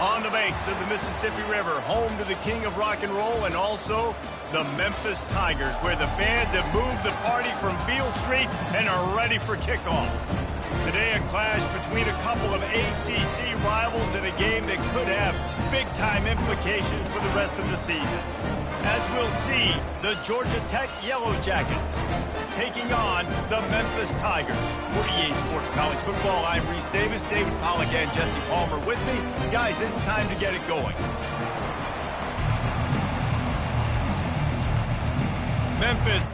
On the banks of the Mississippi River, home to the king of rock and roll and also the Memphis Tigers, where the fans have moved the party from Beale Street and are ready for kickoff. Today, a clash between a couple of ACC rivals in a game that could have big-time implications for the rest of the season. As we'll see, the Georgia Tech Yellow Jackets taking on the Memphis Tigers. For EA Sports College Football, I'm Reese Davis, David Pollack and Jesse Palmer with me. Guys, it's time to get it going. Memphis.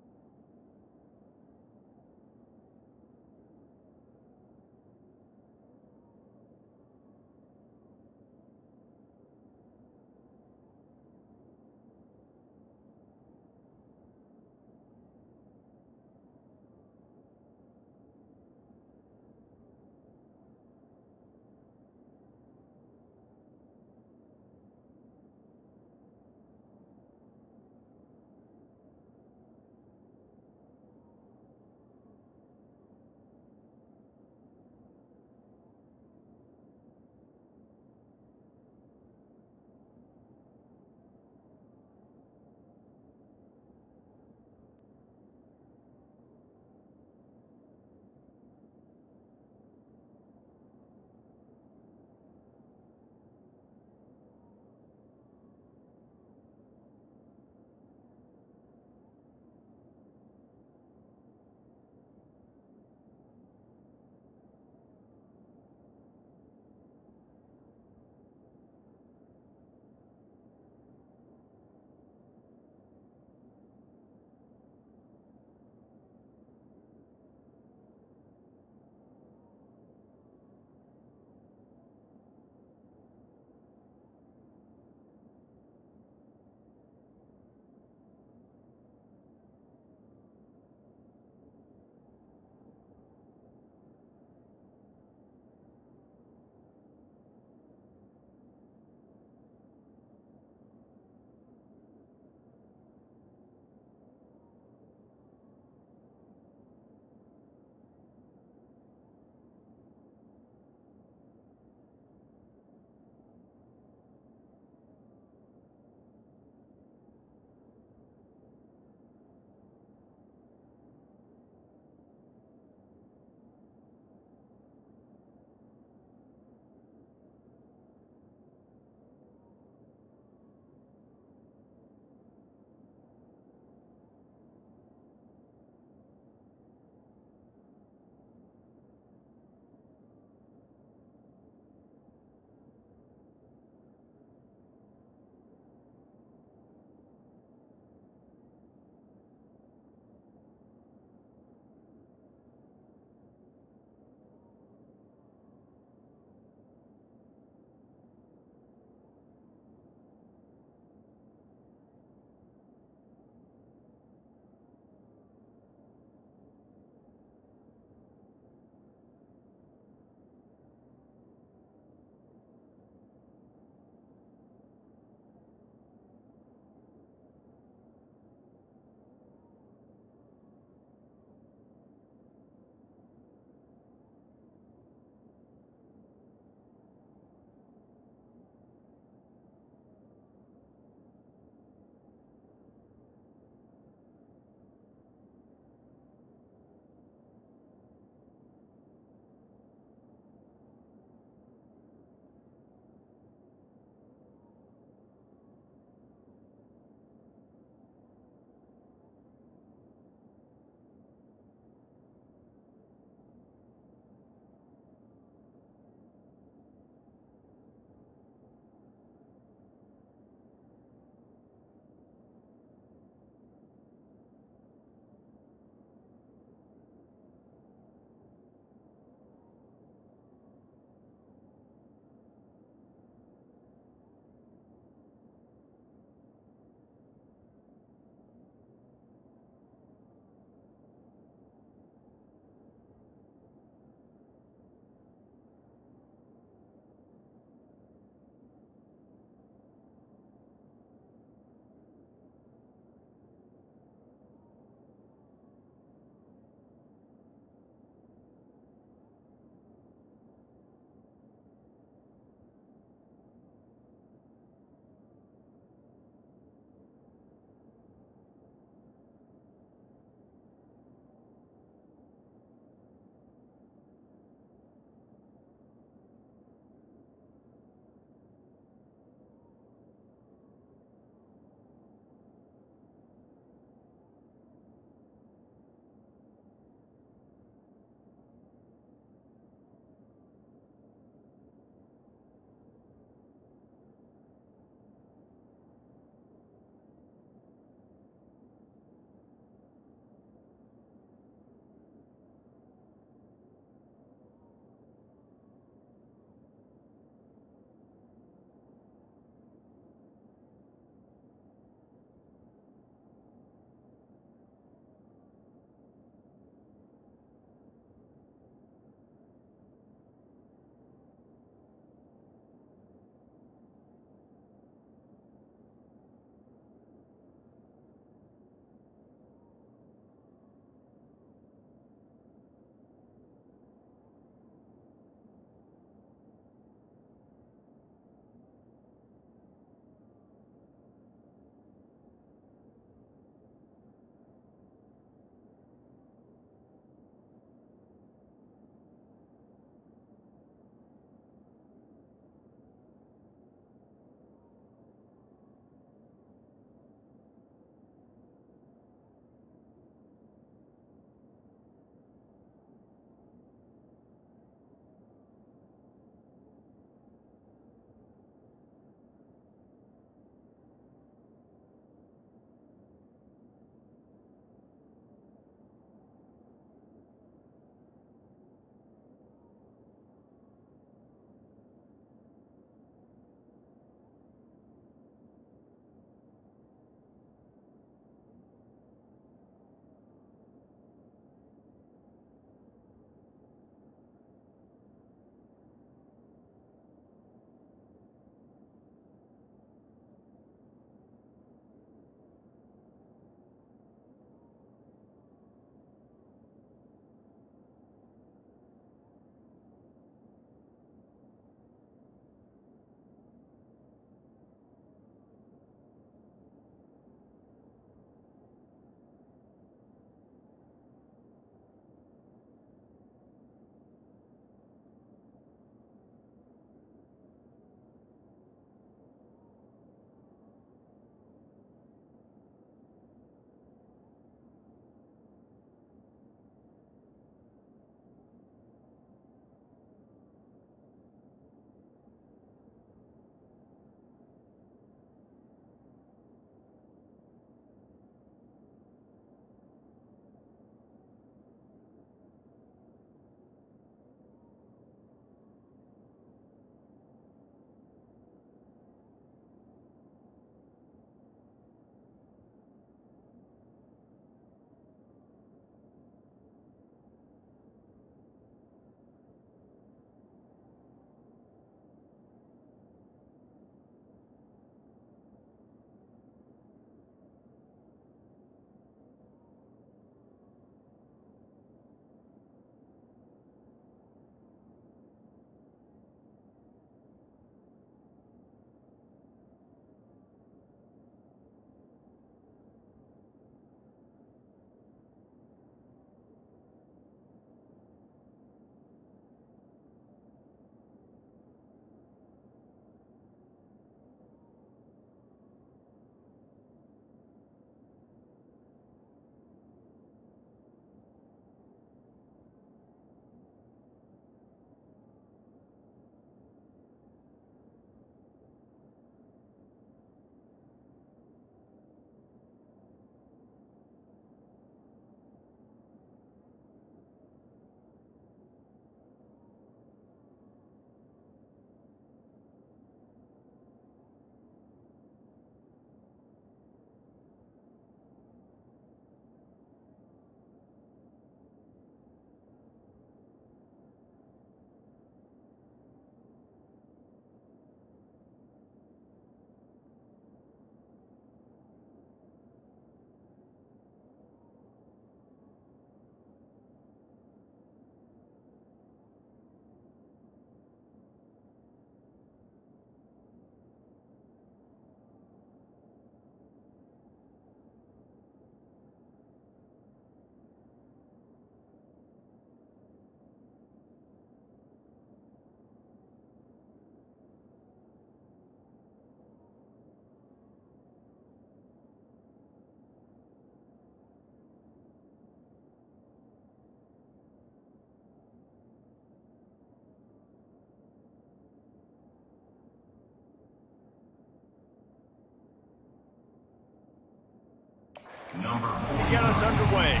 to get us underway.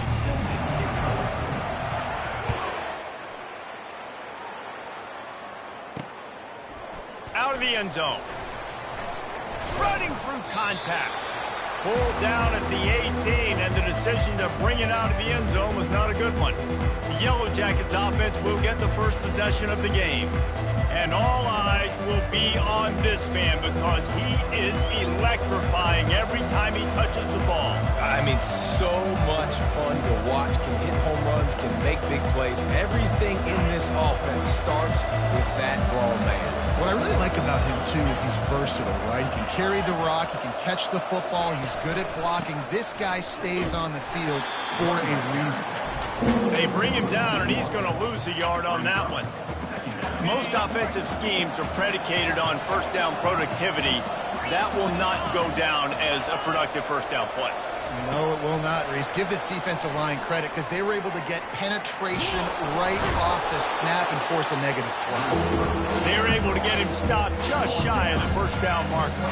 Out of the end zone. Running through contact. Pulled down at the 18, and the decision to bring it out of the end zone was not a good one. The Yellow Jackets offense will get the first possession of the game. And all eyes will be on this man because he is electrifying every time he touches the ball. I mean, so much fun to watch. Can hit home runs, can make big plays. Everything in this offense starts with that grown man. What I really like about him, too, is he's versatile, right? He can carry the rock, he can catch the football, he's good at blocking. This guy stays on the field for a reason. They bring him down, and he's going to lose a yard on that one. Most offensive schemes are predicated on first down productivity. That will not go down as a productive first down play. No, it will not, Reese. Give this defensive line credit because they were able to get penetration right off the snap and force a negative play. They were able to get him stopped just shy of the first down marker.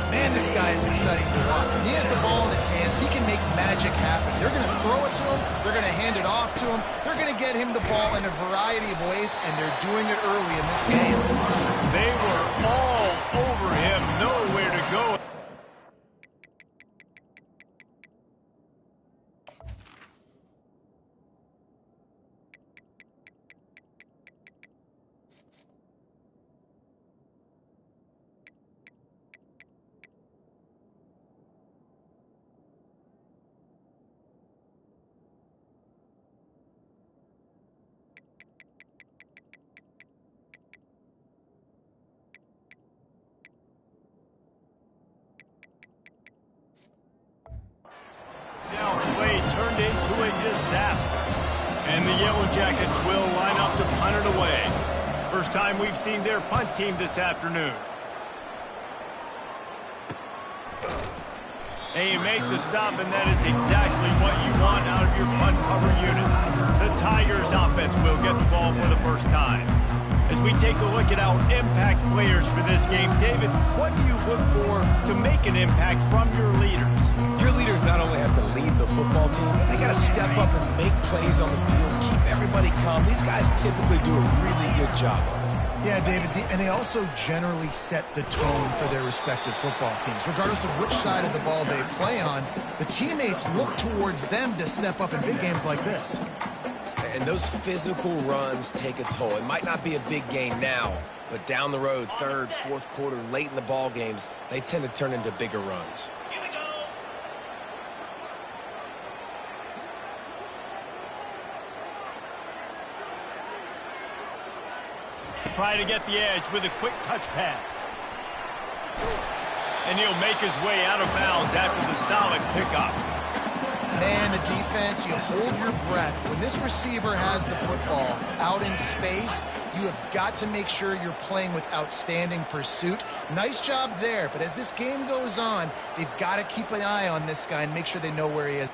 Man, this guy is exciting to watch. When he has the ball in his hands, he can make magic happen. They're going to throw it to him. They're going to hand it off to him. They're going to get him the ball in a variety of ways, and they're doing it early in this game. They were all over him, nowhere to go. Play turned into a disaster. And the Yellow Jackets will line up to punt it away. First time we've seen their punt team this afternoon. And you make the stop, and that is exactly what you want out of your punt cover unit. The Tigers offense will get the ball for the first time. As we take a look at our impact players for this game, David, what do you look for to make an impact from your leaders? Your leaders not only have to lead the football team, but they got to step up and make plays on the field, keep everybody calm. These guys typically do a really good job of it. Yeah, David, and they also generally set the tone for their respective football teams. Regardless of which side of the ball they play on, the teammates look towards them to step up in big games like this. And those physical runs take a toll. It might not be a big gain now, but down the road, third, fourth quarter, late in the ball games, they tend to turn into bigger runs. Try to get the edge with a quick touch pass. And he'll make his way out of bounds after the solid pickup. Man, the defense, you hold your breath. When this receiver has the football out in space, you have got to make sure you're playing with outstanding pursuit. Nice job there, but as this game goes on, they've got to keep an eye on this guy and make sure they know where he is.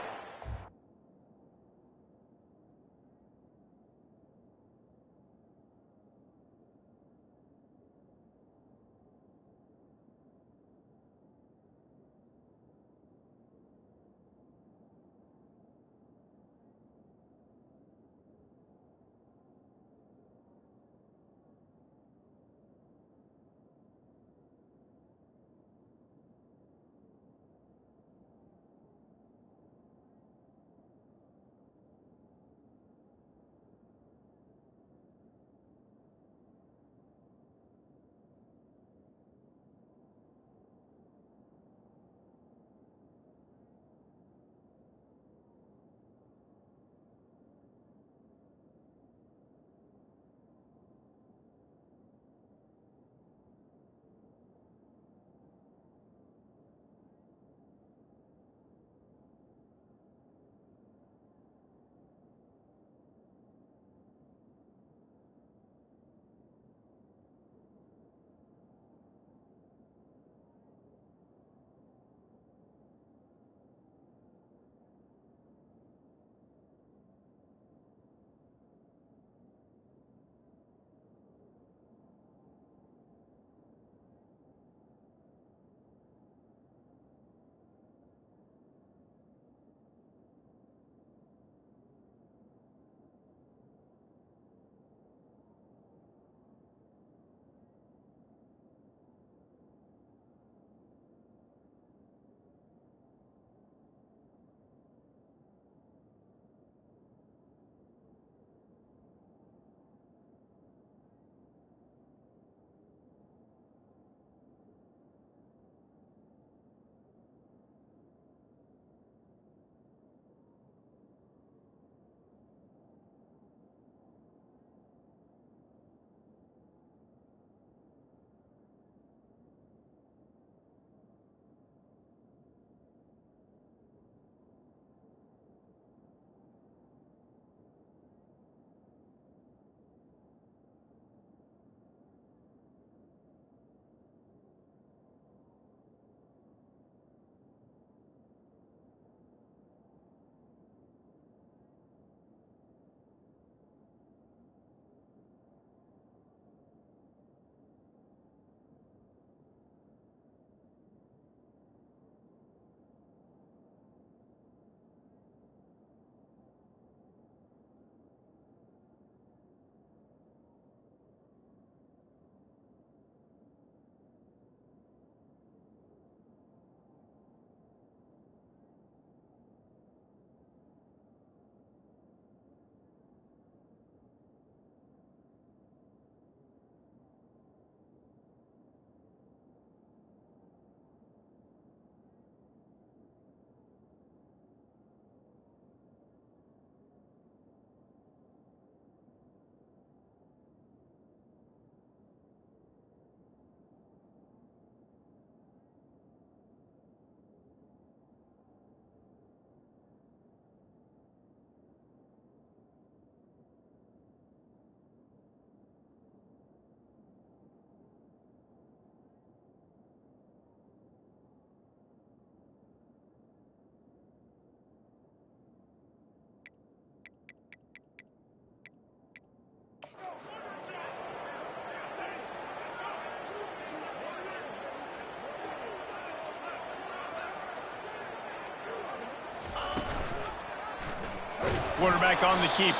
Quarterback on the keeper.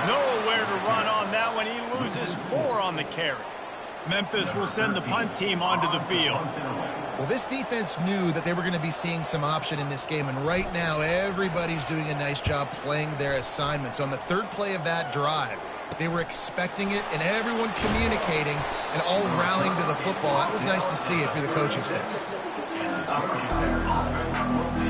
Nowhere to run on that one. He loses 4 on the carry. Memphis will send the punt team onto the field. Well, this defense knew that they were going to be seeing some option in this game, and right now everybody's doing a nice job playing their assignments. On the third play of that drive, they were expecting it, and everyone communicating and all rallying to the football. That was nice to see if you're the coaching staff.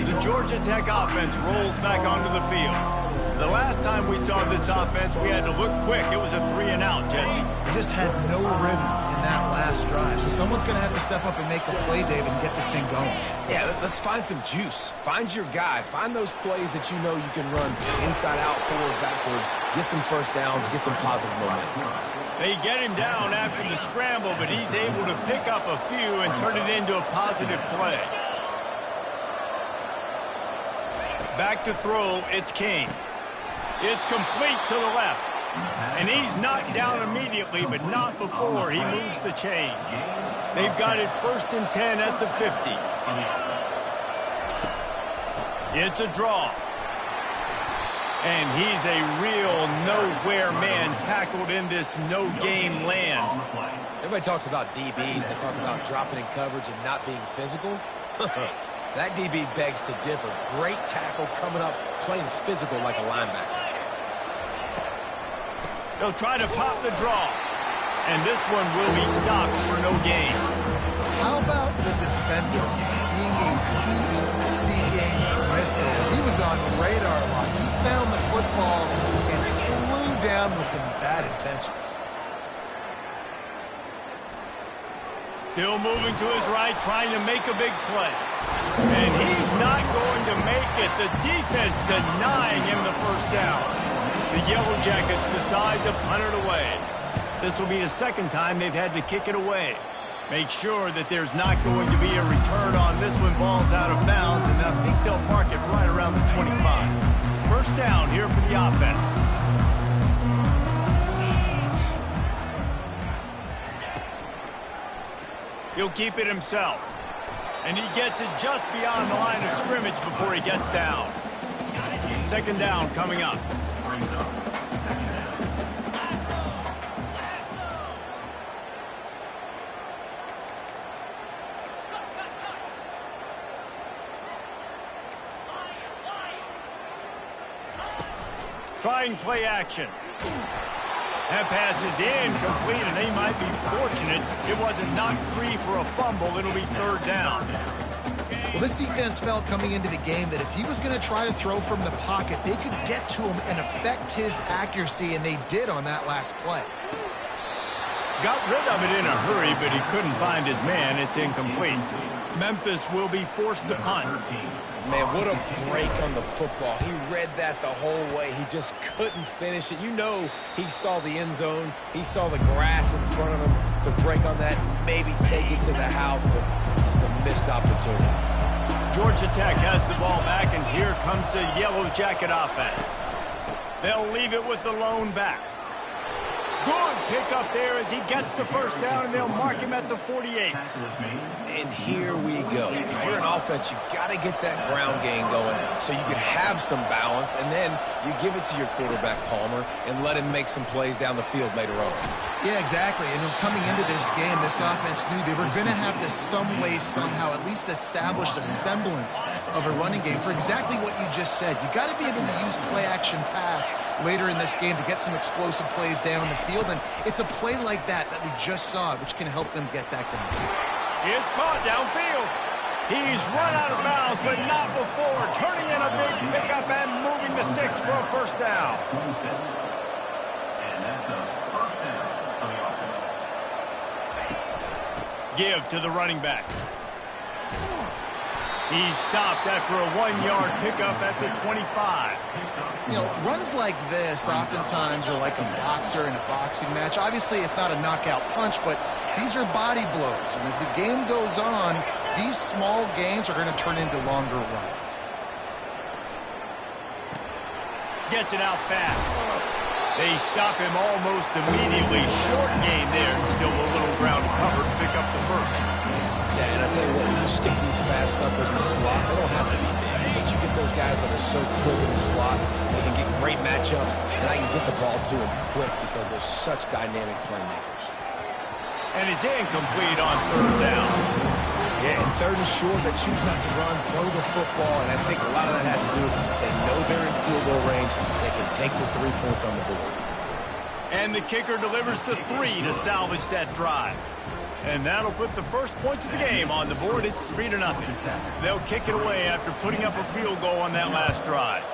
The Georgia Tech offense rolls back onto the field. The last time we saw this offense, we had to look quick. It was a 3-and-out, Jesse. They just had no rhythm in that last drive. So someone's going to have to step up and make a play, David, and get this thing going. Yeah, let's find some juice. Find your guy. Find those plays that you know you can run inside out, forward, backwards. Get some first downs. Get some positive momentum. They get him down after the scramble, but he's able to pick up a few and turn it into a positive play. Back to throw, it's King. It's complete to the left. And he's knocked down immediately, but not before he moves the chains. They've got it 1st and 10 at the 50. It's a draw. And he's a real nowhere man tackled in this no-game land. Everybody talks about DBs. They talk about dropping in coverage and not being physical. That DB begs to differ. Great tackle coming up, playing physical like a linebacker. They'll try to pop the draw. And this one will be stopped for no gain. How about the defender being a heat-seeking missile? He was on radar lock. He found the football and flew down with some bad intentions. Still moving to his right, trying to make a big play. And he's not going to make it. The defense denying him the first down. The Yellow Jackets decide to punt it away. This will be the second time they've had to kick it away. Make sure that there's not going to be a return on this one. Ball's out of bounds, and I think they'll mark it right around the 25. First down here for the offense. He'll keep it himself. And he gets it just beyond the line of scrimmage before he gets down. Second down coming up. Trying play action. That pass is incomplete, and they might be fortunate it wasn't knocked free for a fumble. It'll be third down. Well, this defense felt coming into the game that if he was going to try to throw from the pocket, they could get to him and affect his accuracy, and they did on that last play. Got rid of it in a hurry, but he couldn't find his man. It's incomplete. Memphis will be forced to punt. Man, what a break on the football. He read that the whole way. He just couldn't finish it. You know he saw the end zone. He saw the grass in front of him to break on that, maybe take it to the house, but just a missed opportunity. Georgia Tech has the ball back, and here comes the Yellow Jacket offense. They'll leave it with the lone back. Good pick up there as he gets the first down, and they'll mark him at the 48. And here we go. If you're an offense, you got to get that ground game going so you can have some balance, and then you give it to your quarterback, Palmer, and let him make some plays down the field later on. Yeah, exactly. And then coming into this game, this offense knew they were going to have to some way, somehow, at least establish a semblance of a running game for exactly what you just said. You got to be able to use play-action pass later in this game to get some explosive plays down the field, and it's a play like that we just saw, which can help them get that going. It's caught downfield. He's run out of bounds, but not before. Turning in a big pickup and moving the sticks for a first down. And that's a first down for the offense. Give to the running back. He's stopped after a 1-yard pickup at the 25. You know, runs like this oftentimes are like a boxer in a boxing match. Obviously, it's not a knockout punch, but these are body blows. And as the game goes on, these small gains are going to turn into longer runs. Gets it out fast. They stop him almost immediately. Short gain there, and still a little ground cover to pick up the first. Yeah, and I tell you what, when you stick these fast suckers in the slot, they don't have to be big. speed. You get those guys that are so quick in the slot. They can get great matchups, and I can get the ball to them quick because they're such dynamic playmakers. And it's incomplete on third down. Yeah, and third and short, they choose not to run, throw the football, and I think a lot of that has to do with they know they're in field goal range. They can take the 3 points on the board. And the kicker delivers the 3 to salvage that drive. And that'll put the first points of the game on the board. It's 3-0. They'll kick it away after putting up a field goal on that last drive.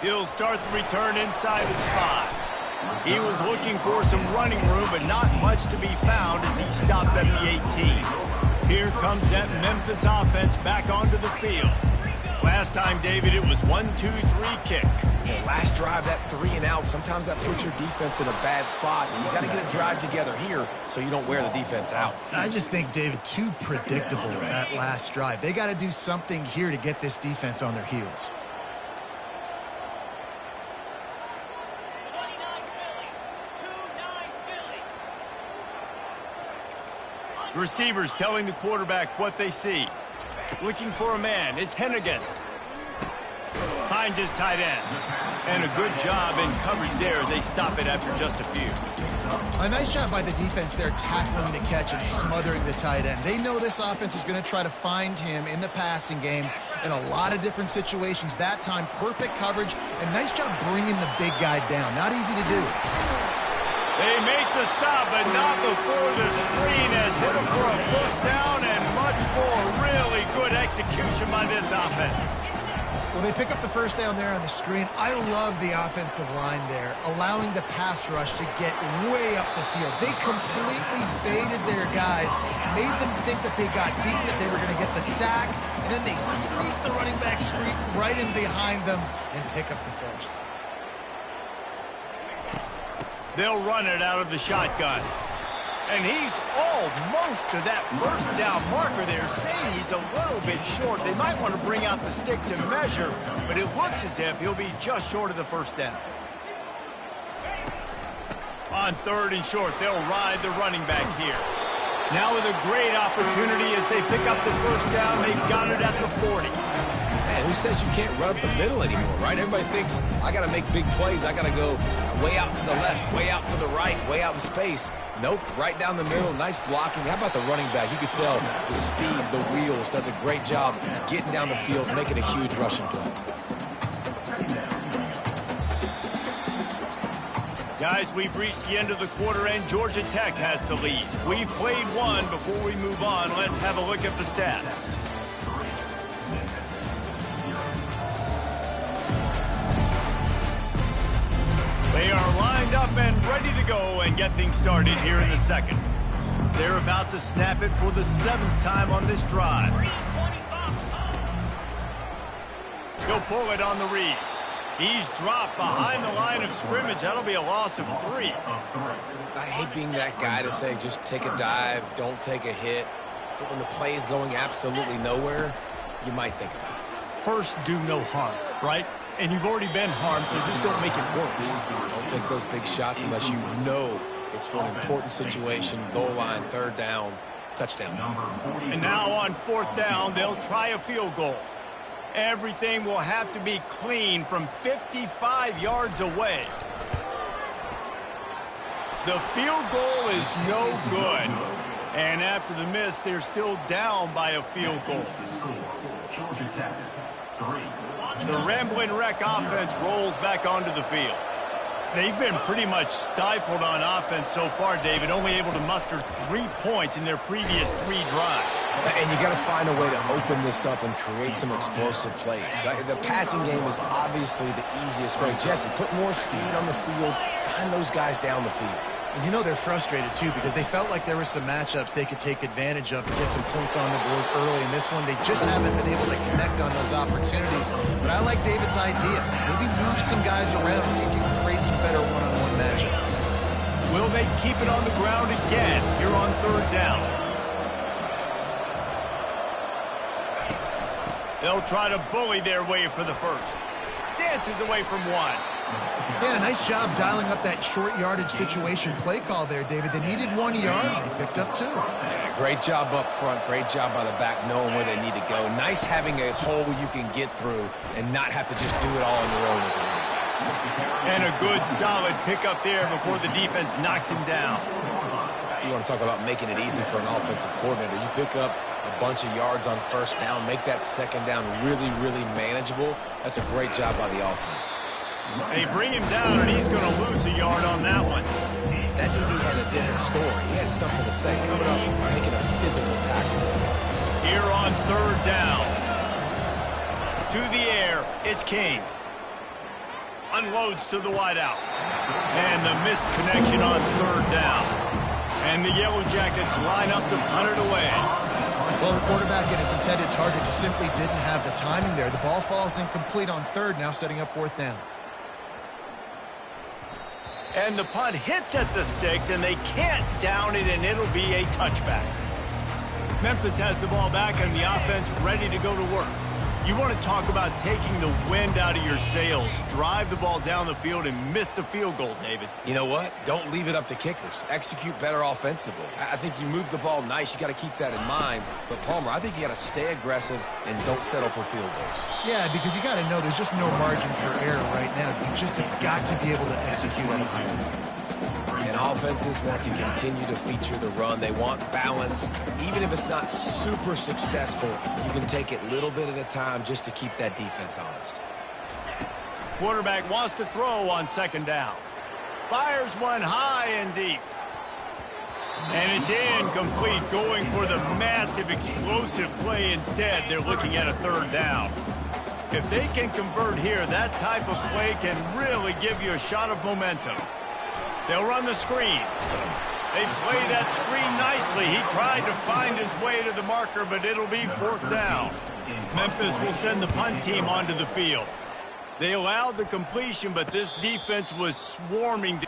He'll start the return inside his 5. He was looking for some running room, but not much to be found as he stopped at the 18. Here comes that Memphis offense back onto the field. Last time, David, it was 1-2-3 kick. Yeah, last drive, that 3 and out, sometimes that puts your defense in a bad spot, and you got to get a drive together here so you don't wear the defense out. I just think, David, too predictable that last drive. They got to do something here to get this defense on their heels. Receivers telling the quarterback what they see. Looking for a man. It's Hennigan. Finds his tight end. And a good job in coverage there as they stop it after just a few. A nice job by the defense there tackling the catch and smothering the tight end. They know this offense is going to try to find him in the passing game in a lot of different situations. That time, perfect coverage and nice job bringing the big guy down. Not easy to do. They make the stop, but not before the screen has hit him for a first down and much more. Really good execution by this offense. Well, they pick up the first down there on the screen. I love the offensive line there, allowing the pass rush to get way up the field. They completely baited their guys, made them think that they got beaten, that they were going to get the sack, and then they sneak the running back screen right in behind them and pick up the first. They'll run it out of the shotgun. And he's almost to that first down marker there, saying he's a little bit short. They might want to bring out the sticks and measure, but it looks as if he'll be just short of the first down. On third and short, they'll ride the running back here. Now with a great opportunity as they pick up the first down, they've got it at the 40. Man, who says you can't run up the middle anymore, right? Everybody thinks, I got to make big plays. I got to go way out to the left, way out to the right, way out in space. Nope, right down the middle, nice blocking. How about the running back? You could tell the speed, the wheels, does a great job getting down the field, making a huge rushing play. Guys, we've reached the end of the quarter, and Georgia Tech has the lead. We've played one. Before we move on, let's have a look at the stats. They are lined up and ready to go and get things started here in the second. They're about to snap it for the 7th time on this drive. He'll pull it on the read. He's dropped behind the line of scrimmage. That'll be a loss of 3. I hate being that guy to say just take a dive, don't take a hit. But when the play is going absolutely nowhere, you might think about it. First, do no harm, right? And you've already been harmed, so just don't make it worse. Don't take those big shots unless you know it's for an important situation, goal line, third down, touchdown. And now on 4th down, they'll try a field goal. Everything will have to be clean from 55 yards away. The field goal is no good. And after the miss, they're still down by a field goal. Georgia Tech, 3. The Ramblin' Wreck offense rolls back onto the field. They've been pretty much stifled on offense so far, David, only able to muster 3 points in their previous 3 drives. And you got to find a way to open this up and create some explosive plays. The passing game is obviously the easiest way. Jesse, put more speed on the field, find those guys down the field. And you know they're frustrated, too, because they felt like there were some matchups they could take advantage of to get some points on the board early. In this one, they just haven't been able to connect on those opportunities. But I like David's idea. Maybe move some guys around, see if you can create some better one-on-one matchups. Will they keep it on the ground again here on 3rd down? They'll try to bully their way for the first. Dances away from 1. Yeah, nice job dialing up that short yardage situation play call there, David. They needed 1 yard. They picked up 2. Yeah, great job up front. Great job by the back knowing where they need to go. Nice having a hole you can get through and not have to just do it all on your own as well. And a good, solid pickup there before the defense knocks him down. You want to talk about making it easy for an offensive coordinator. You pick up a bunch of yards on first down, make that second down really, really manageable. That's a great job by the offense. They bring him down, and he's going to lose a yard on that one. That DB had a different story. He had something to say coming up, making a physical tackle. Here on third down. To the air, it's King. Unloads to the wideout. And the missed connection on third down. And the Yellow Jackets line up to punt it away. Well, the quarterback and his intended target just simply didn't have the timing there. The ball falls incomplete on third, now setting up fourth down. And the punt hits at the 6, and they can't down it, and it'll be a touchback. Memphis has the ball back, and the offense ready to go to work. You want to talk about taking the wind out of your sails. Drive the ball down the field and miss the field goal, David. You know what? Don't leave it up to kickers. Execute better offensively. I think you move the ball nice. You got to keep that in mind. But, Palmer, I think you got to stay aggressive and don't settle for field goals. Yeah, because you got to know there's just no margin for error right now. You just have got to be able to execute at a high level. And offenses want to continue to feature the run. They want balance. Even if it's not super successful, you can take it little bit at a time just to keep that defense honest. Quarterback wants to throw on second down. Fires one high and deep. And it's incomplete, going for the massive explosive play instead. They're looking at a third down. If they can convert here, that type of play can really give you a shot of momentum. They'll run the screen. They play that screen nicely. He tried to find his way to the marker, but it'll be fourth down. Memphis will send the punt team onto the field. They allowed the completion, but this defense was swarming.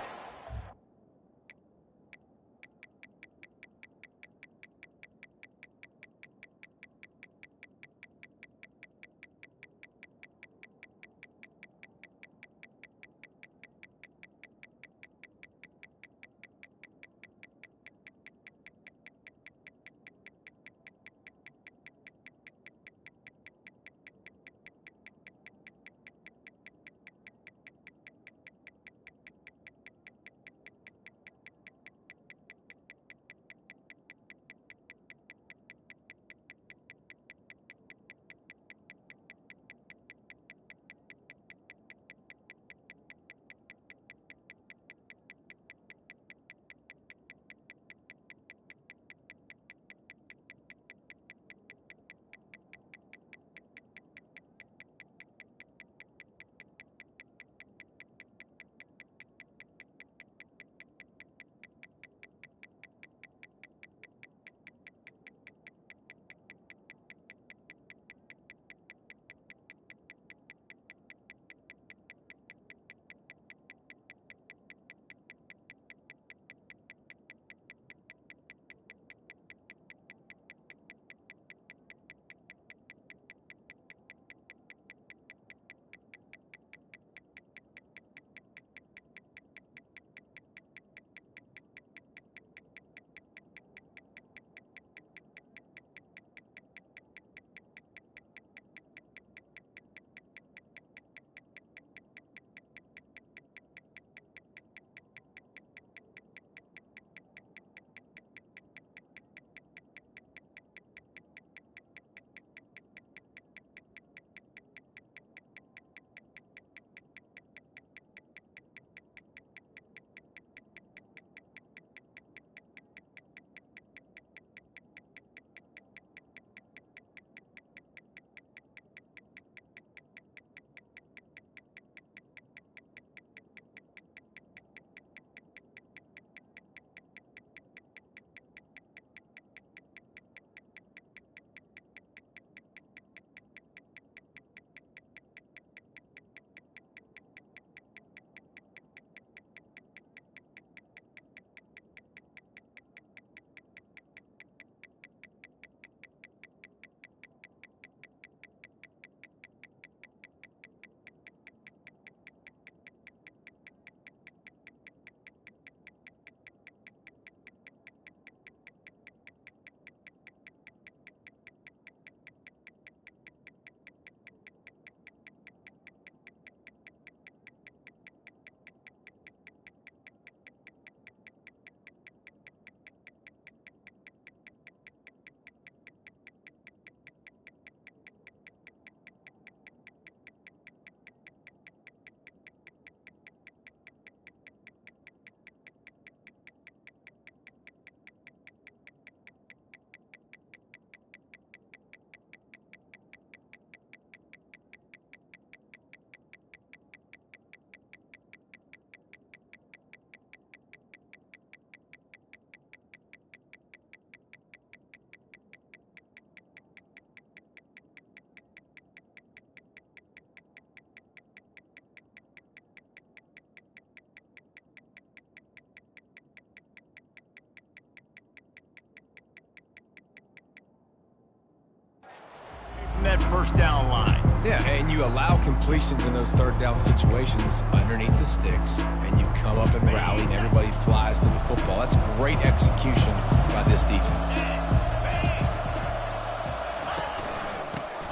that first down line. Yeah, and you allow completions in those third down situations underneath the sticks, and you come up and rally, and everybody flies to the football. That's great execution by this defense.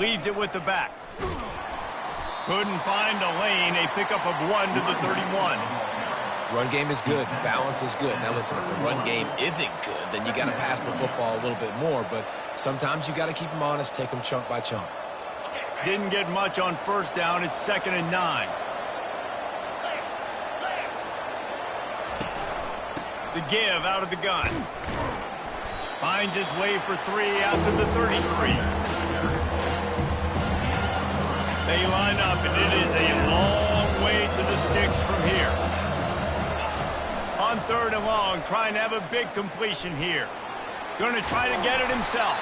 Leaves it with the back. Couldn't find a lane. A pickup of 1 to the 31. Run game is good. Balance is good. Now, listen, if the run game isn't good, then you got to pass the football a little bit more. But sometimes you got to keep them honest, take them chunk by chunk. Didn't get much on first down. It's 2nd and 9. The give out of the gun. Finds his way for 3 out to the 33. They line up, and it is a long way to the sticks from here. On 3rd and long, trying to have a big completion here. Going to try to get it himself.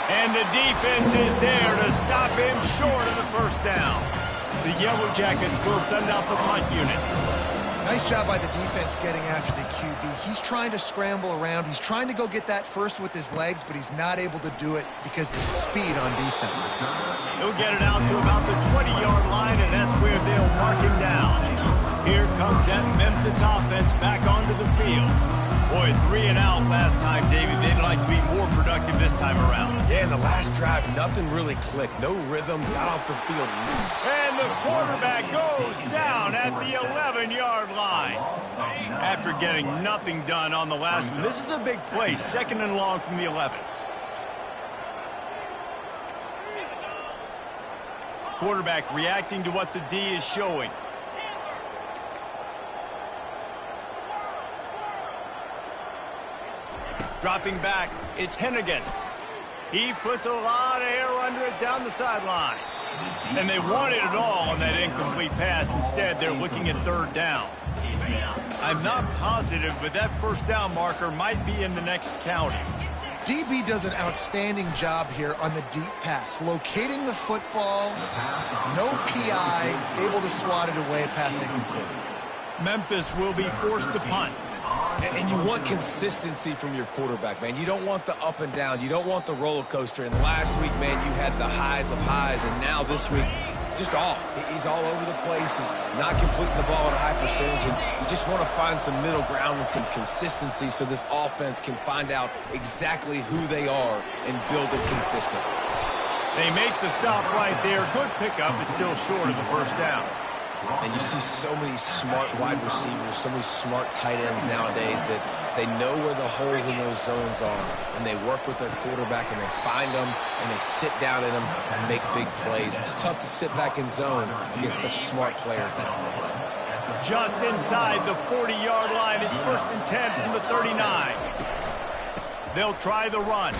And the defense is there to stop him short of the first down. The Yellow Jackets will send out the punt unit. Nice job by the defense getting after the QB. He's trying to scramble around. He's trying to go get that first with his legs, but he's not able to do it because the speed on defense. He'll get it out to about the 20-yard line, and that's where they'll mark him down. Here comes that Memphis offense back onto the field. Boy, 3 and out last time, David. They'd like to be more productive this time around. Yeah, in the last drive, nothing really clicked. No rhythm, got off the field. And the quarterback goes down at the 11-yard line. After getting nothing done on the last one, this is a big play. 2nd and long from the 11. Quarterback reacting to what the D is showing. Dropping back, it's Hennigan. He puts a lot of air under it down the sideline. And they wanted it all on that incomplete pass. Instead, they're looking at 3rd down. I'm not positive, but that first down marker might be in the next county. DB does an outstanding job here on the deep pass. Locating the football, no PI, able to swat it away, passing incomplete. Memphis will be forced to punt. And you want consistency from your quarterback, man. You don't want the up and down. You don't want the roller coaster. And last week, man, you had the highs of highs. And now this week, just off. He's all over the place. He's not completing the ball at a high percentage. And you just want to find some middle ground and some consistency so this offense can find out exactly who they are and build it consistent. They make the stop right there. Good pickup. It's still short of the first down. And you see so many smart wide receivers, so many smart tight ends nowadays that they know where the holes in those zones are, and they work with their quarterback, and they find them, and they sit down in them and make big plays. It's tough to sit back in zone against such smart players nowadays. Just inside the 40-yard line, it's 1st and 10 from the 39. They'll try the run.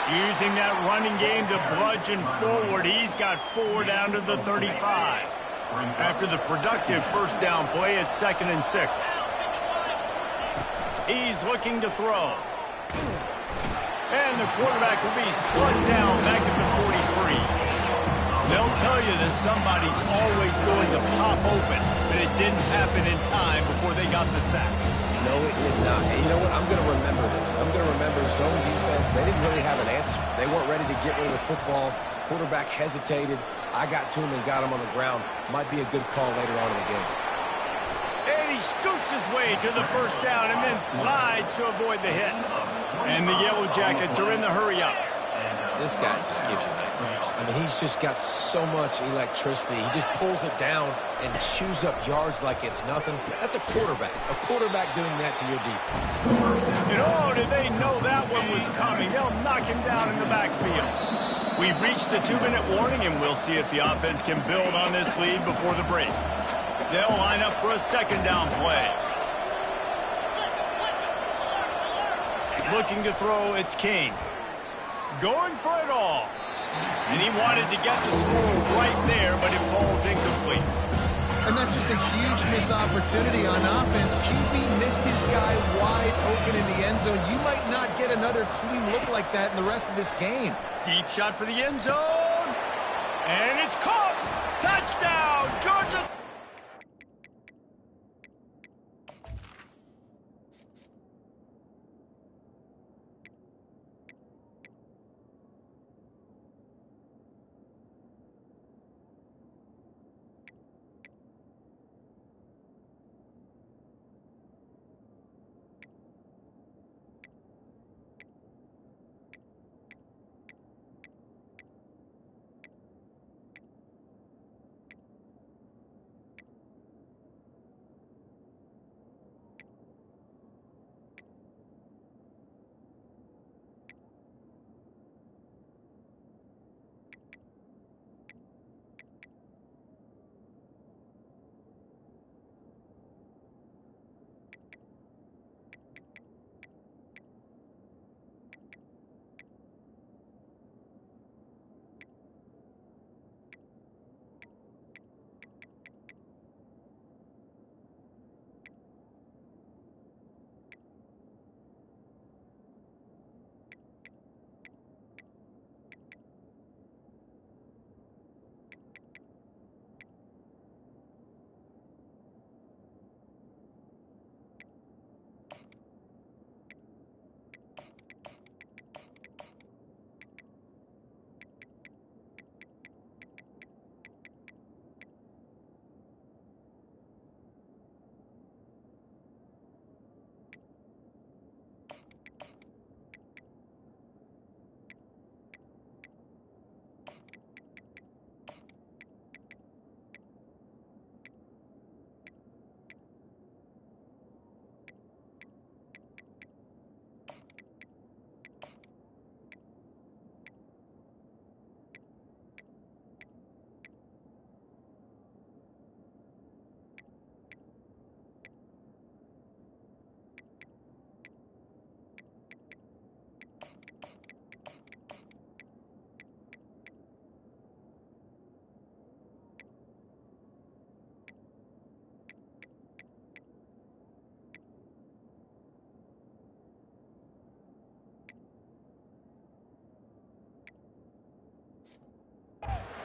Using that running game to bludgeon forward, he's got 4 down to the 35. After the productive first down play, it's 2nd and 6. He's looking to throw. And the quarterback will be slugged down back at the 43. They'll tell you that somebody's always going to pop open, but it didn't happen in time before they got the sack. No, it did not. And you know what? I'm going to remember this. I'm going to remember zone defense. They didn't really have an answer. They weren't ready to get rid of the football. Quarterback hesitated. I got to him and got him on the ground. Might be a good call later on in the game. And he scoots his way to the first down and then slides to avoid the hit. And the Yellow Jackets are in the hurry-up. This guy just gives you nightmares. I mean, he's just got so much electricity. He just pulls it down and chews up yards like it's nothing. That's a quarterback. A quarterback doing that to your defense. And oh, did they know that one was coming. They'll knock him down in the backfield. We've reached the 2-minute warning, and we'll see if the offense can build on this lead before the break. They'll line up for a 2nd down play. Looking to throw, it's King. Going for it all. And he wanted to get the score right there, but it falls incomplete. And that's just a huge missed opportunity on offense. QB missed his guy wide open in the end zone. You might not get another clean look like that in the rest of this game. Deep shot for the end zone. And it's caught. Touchdown, Georgia.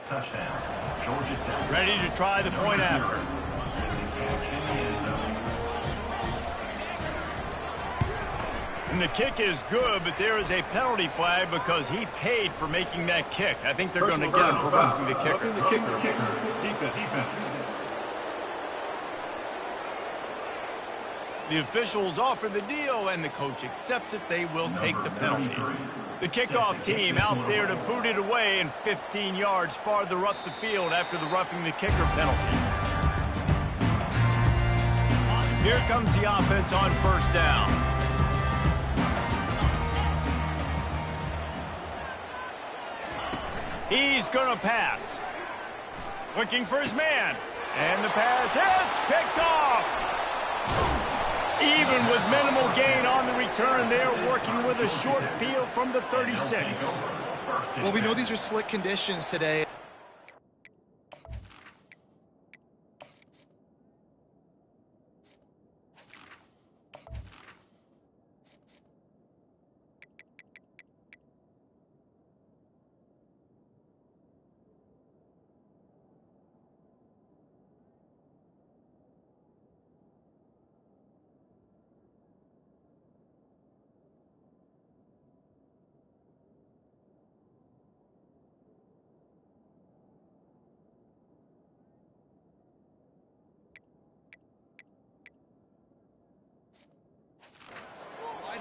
Touchdown. Georgia Tech. Ready to try the point after. And the kick is good, but there is a penalty flag because he paid for making that kick. I think they're going to get him for roughing the kicker. Defense. The officials offer the deal, and the coach accepts it. They will take the penalty. The kickoff team out there to boot it away and 15 yards farther up the field after the roughing the kicker penalty. Here comes the offense on first down. He's going to pass. Looking for his man. And the pass hits. Picked off. Even with minimal gain on the return, they're working with a short field from the 36. Well, we know these are slick conditions today.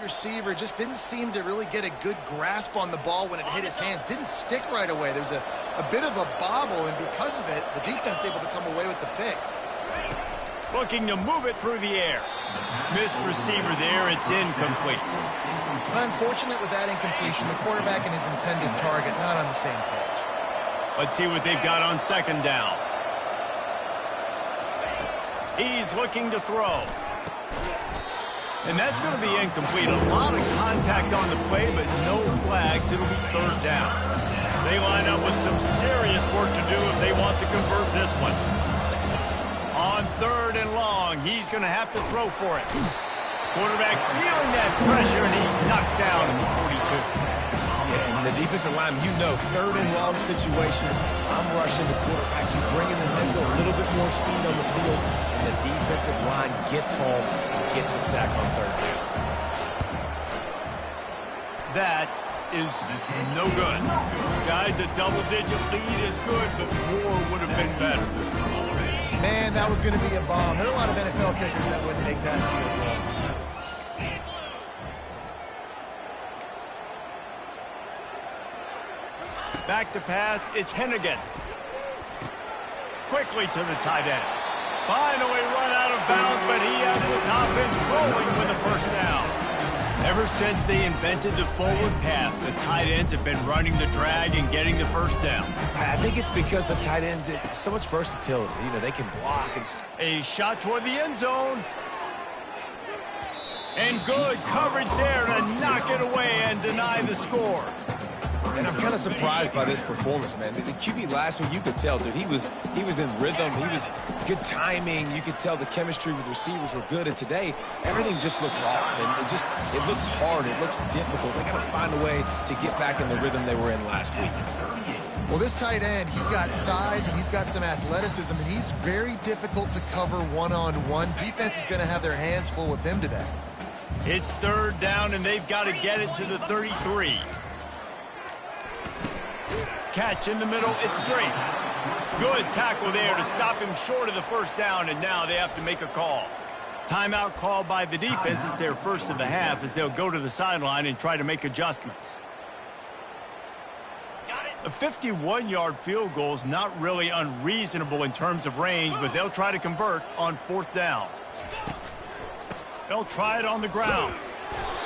Receiver just didn't seem to really get a good grasp on the ball when it hit his hands. Didn't stick right away. There's a bit of a bobble, and because of it, the defense able to come away with the pick. Looking to move it through the air. Missed receiver there. It's incomplete. Unfortunate with that incompletion. The quarterback and his intended target not on the same page. Let's see what they've got on second down. He's looking to throw. And that's going to be incomplete. A lot of contact on the play, but no flags. It'll be third down. They line up with some serious work to do if they want to convert this one. On third and long, he's going to have to throw for it. Quarterback feeling that pressure, and he's knocked down at the 42. Yeah, and the defensive line, you know, third and long situations, I'm rushing the quarterback. You bring in the nickel, a little bit more speed on the field, and the defensive line gets home and gets the sack on third down. That is no good. Guys, a double-digit lead is good, but more would have been better. Man, that was going to be a bomb. There are a lot of NFL kickers that wouldn't make that field goal. Back to pass, it's Hennigan. Quickly to the tight end. Finally run out of bounds, but he has this offense rolling with a first down. Ever since they invented the forward pass, the tight ends have been running the drag and getting the first down. I think it's because the tight ends, just so much versatility. You know, they can block and... A shot toward the end zone. And good coverage there to knock it away and deny the score. And I'm kind of surprised by this performance, man. The QB last week, you could tell, dude, he was in rhythm. He was good timing. You could tell the chemistry with receivers were good. And today, everything just looks off. And it looks hard. It looks difficult. They got to find a way to get back in the rhythm they were in last week. Well, this tight end, he's got size and he's got some athleticism, and he's very difficult to cover one-on-one. Defense is going to have their hands full with him today. It's third down, and they've got to get it to the 33. Catch in the middle, it's straight. Good tackle there to stop him short of the first down, and now they have to make a call. Timeout called by the defense. It's their first of the half as they'll go to the sideline and try to make adjustments. A 51-yard field goal is not really unreasonable in terms of range, but they'll try to convert on fourth down. They'll try it on the ground.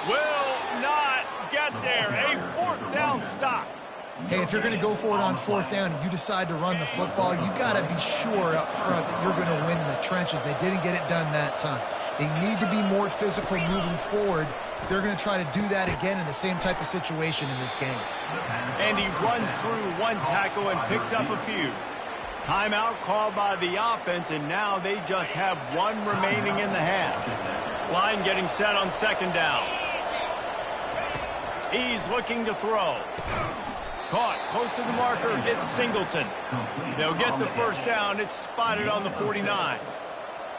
Will not get there. A fourth down stop. Hey, if you're going to go for it on fourth down and you decide to run the football, you've got to be sure up front that you're going to win in the trenches. They didn't get it done that time. They need to be more physical moving forward. They're going to try to do that again in the same type of situation in this game. And he runs through one tackle and picks up a few. Timeout called by the offense, and now they just have one remaining in the half. Line getting set on second down. He's looking to throw. Caught, close to the marker, it's Singleton. They'll get the first down. It's spotted on the 49.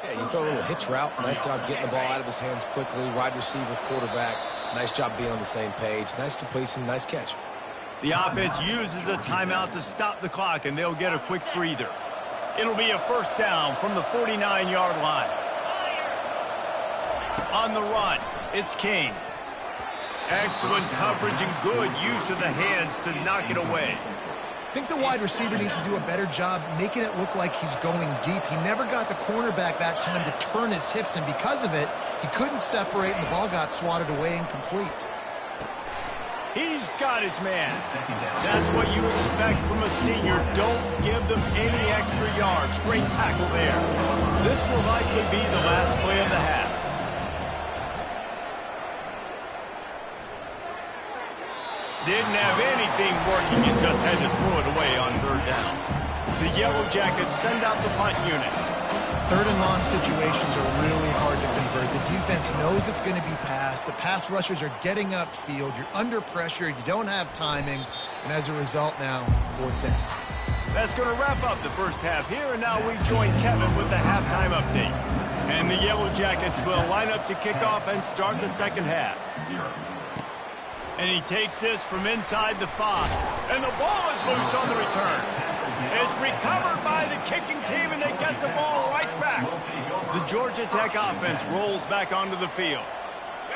Yeah, you throw a little hitch route. Nice job getting the ball out of his hands quickly. Wide receiver, quarterback. Nice job being on the same page. Nice completion, nice catch. The offense uses a timeout to stop the clock, and they'll get a quick breather. It'll be a first down from the 49-yard line. On the run, it's King. Excellent coverage and good use of the hands to knock it away. I think the wide receiver needs to do a better job making it look like he's going deep. He never got the cornerback that time to turn his hips, and because of it, he couldn't separate, and the ball got swatted away incomplete. He's got his man. That's what you expect from a senior. Don't give them any extra yards. Great tackle there. This will likely be the last play of the half. Didn't have anything working and just had to throw it away on third down. The Yellow Jackets send out the punt unit. Third and long situations are really hard to convert. The defense knows it's going to be passed. The pass rushers are getting upfield. You're under pressure. You don't have timing. And as a result now, fourth down. That's going to wrap up the first half here. And now we join Kevin with the halftime update. And the Yellow Jackets will line up to kick off and start the second half. And he takes this from inside the 5. And the ball is loose on the return. It's recovered by the kicking team, and they get the ball right back. The Georgia Tech offense rolls back onto the field.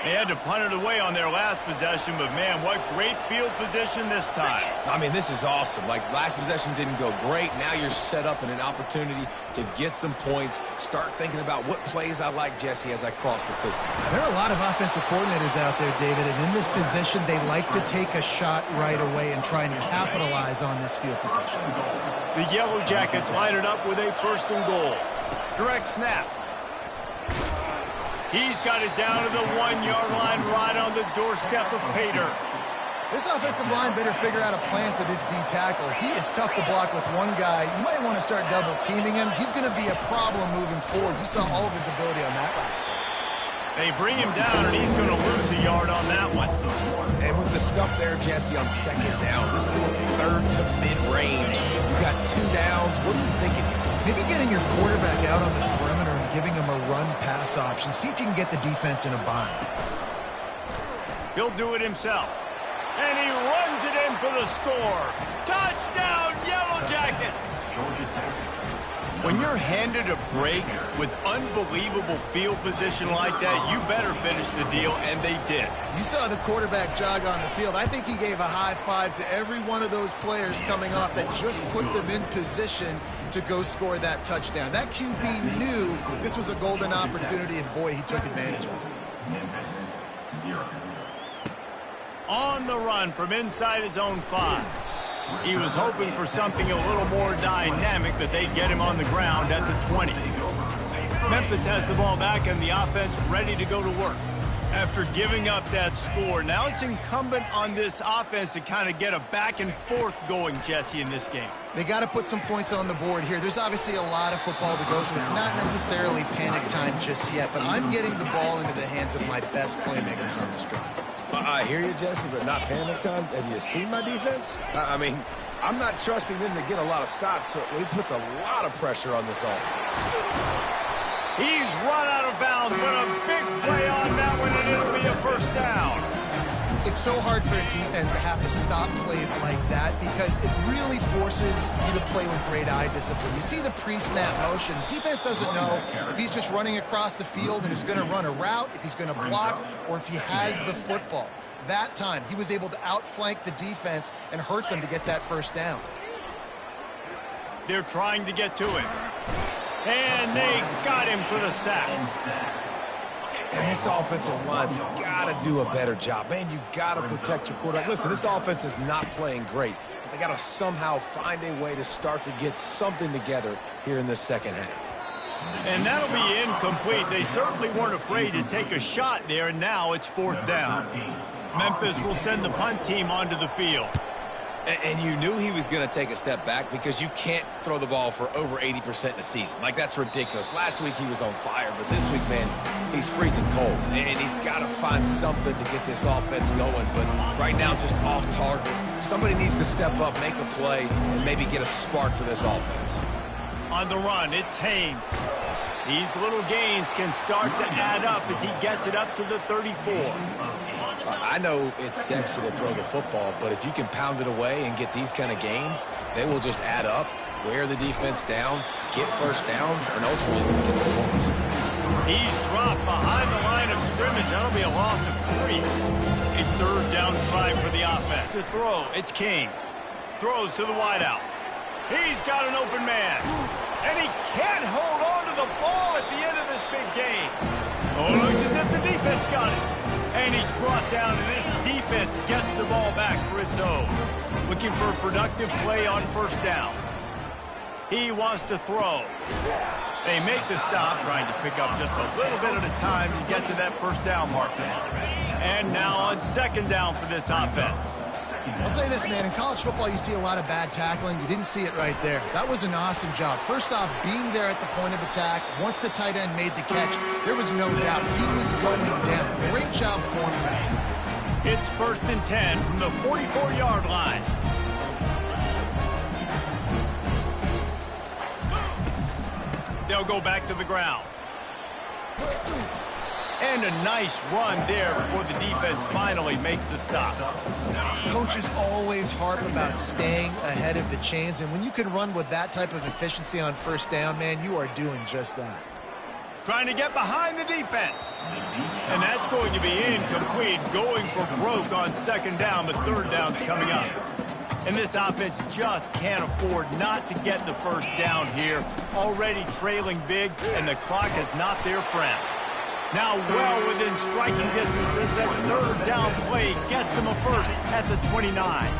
They had to punt it away on their last possession, but, man, what great field position this time. I mean, this is awesome. Like, last possession didn't go great. Now you're set up in an opportunity to get some points. Start thinking about what plays I like, Jesse, as I cross the field. There are a lot of offensive coordinators out there, David, and in this position, they like to take a shot right away and try and capitalize on this field position. The Yellow Jackets line it up with a first and goal. Direct snap. He's got it down to the 1-yard line right on the doorstep of Pater. This offensive line better figure out a plan for this D tackle. He is tough to block with one guy. You might want to start double teaming him. He's going to be a problem moving forward. You saw all of his ability on that last play. They bring him down, and he's going to lose a yard on that one. And with the stuff there, Jesse, on second down, this little third to mid-range, you got 2 downs. What are you thinking here? Maybe getting your quarterback out on the perimeter and giving him a run-pass option. See if you can get the defense in a bind. He'll do it himself. And he runs it in for the score. Touchdown, Yellow Jackets! When you're handed a break with unbelievable field position like that, you better finish the deal, and they did. You saw the quarterback jog on the field. I think he gave a high five to every one of those players coming off that just put them in position to go score that touchdown. That QB knew this was a golden opportunity, and boy, he took advantage of it. Memphis, 0. On the run from inside his own 5. He was hoping for something a little more dynamic, but they get him on the ground at the 20. Memphis has the ball back and the offense ready to go to work. After giving up that score, now it's incumbent on this offense to kind of get a back and forth going, Jesse, in this game. They got to put some points on the board here. There's obviously a lot of football to go, so it's not necessarily panic time just yet, but I'm getting the ball into the hands of my best playmakers on this drive. I hear you, Jesse, but not panic time. Have you seen my defense? I mean, I'm not trusting them to get a lot of stops, so it puts a lot of pressure on this offense. He's run out of bounds, but a big play on that one, and it'll be a first down. It's so hard for a defense to have to stop plays like that because it really forces you to play with great eye discipline. You see the pre-snap motion. Defense doesn't know if he's just running across the field and is going to run a route, if he's going to block, or if he has the football. That time, he was able to outflank the defense and hurt them to get that first down. They're trying to get to it. And they got him for the sack. And this offensive line's got to do a better job. Man, you got to protect your quarterback. Listen, this offense is not playing great, but they got to somehow find a way to start to get something together here in this second half. And that'll be incomplete. They certainly weren't afraid to take a shot there, and now it's fourth down. Memphis will send the punt team onto the field. And you knew he was going to take a step back because you can't throw the ball for over 80% in a season. Like, that's ridiculous. Last week he was on fire, but this week, man, he's freezing cold. And he's got to find something to get this offense going. But right now, just off target. Somebody needs to step up, make a play, and maybe get a spark for this offense. On the run, it's Haynes. These little gains can start to add up as he gets it up to the 34. I know it's sexy to throw the football, but if you can pound it away and get these kind of gains, they will just add up, wear the defense down, get first downs, and ultimately get some points. He's dropped behind the line of scrimmage. That'll be a loss of 3. A third down try for the offense. To throw, it's King. Throws to the wideout. He's got an open man. And he can't hold on to the ball at the end of this big game. Oh, it looks as if the defense got it. And he's brought down, and this defense gets the ball back for its own. Looking for a productive play on first down. He wants to throw. They make the stop, trying to pick up just a little bit at a time to get to that first down marker. And now on second down for this offense. I'll say this, man. In college football, you see a lot of bad tackling. You didn't see it right there. That was an awesome job. First off, being there at the point of attack. Once the tight end made the catch, there was no doubt he was going down. Great job for him today. It's 1st and 10 from the 44-yard line. They'll go back to the ground. And a nice run there before the defense finally makes the stop. Coaches always harp about staying ahead of the chains, and when you can run with that type of efficiency on first down, man, you are doing just that. Trying to get behind the defense. And that's going to be incomplete, going for broke on second down, but third down's coming up. And this offense just can't afford not to get the first down here. Already trailing big, and the clock is not their friend. Now well within striking distance as that third down play gets them a first at the 29.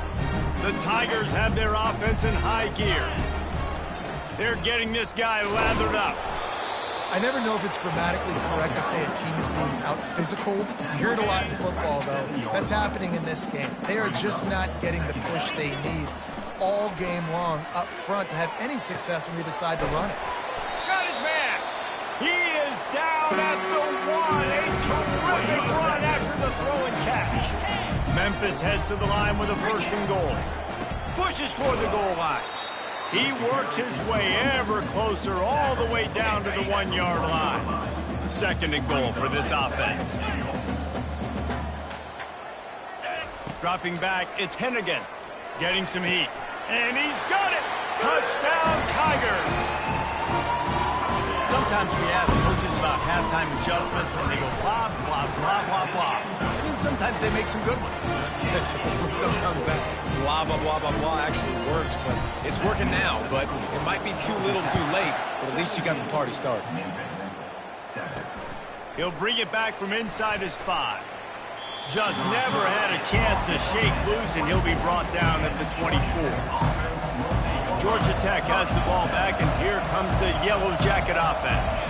The Tigers have their offense in high gear. They're getting this guy lathered up. I never know if it's grammatically correct to say a team is being out-physicaled. You hear it a lot in football, though. That's happening in this game. They are just not getting the push they need all game long up front to have any success when they decide to run it. Got his man. He is down at the 1. A terrific run after the throw and catch. Memphis heads to the line with a first and goal. Pushes for the goal line. He works his way ever closer all the way down to the 1-yard line. Second and goal for this offense. Dropping back, it's Hennigan. Getting some heat. And he's got it! Touchdown, Tigers! Sometimes we ask coaches about halftime adjustments, and they go blah, blah, blah, blah, blah. I mean, sometimes they make some good ones. Sometimes that blah, blah, blah, blah, blah actually works, but it's working now. But it might be too little too late, but at least you got the party started. He'll bring it back from inside his 5. Just never had a chance to shake loose, and he'll be brought down at the 24. Georgia Tech has the ball back, and here comes the Yellow Jacket offense.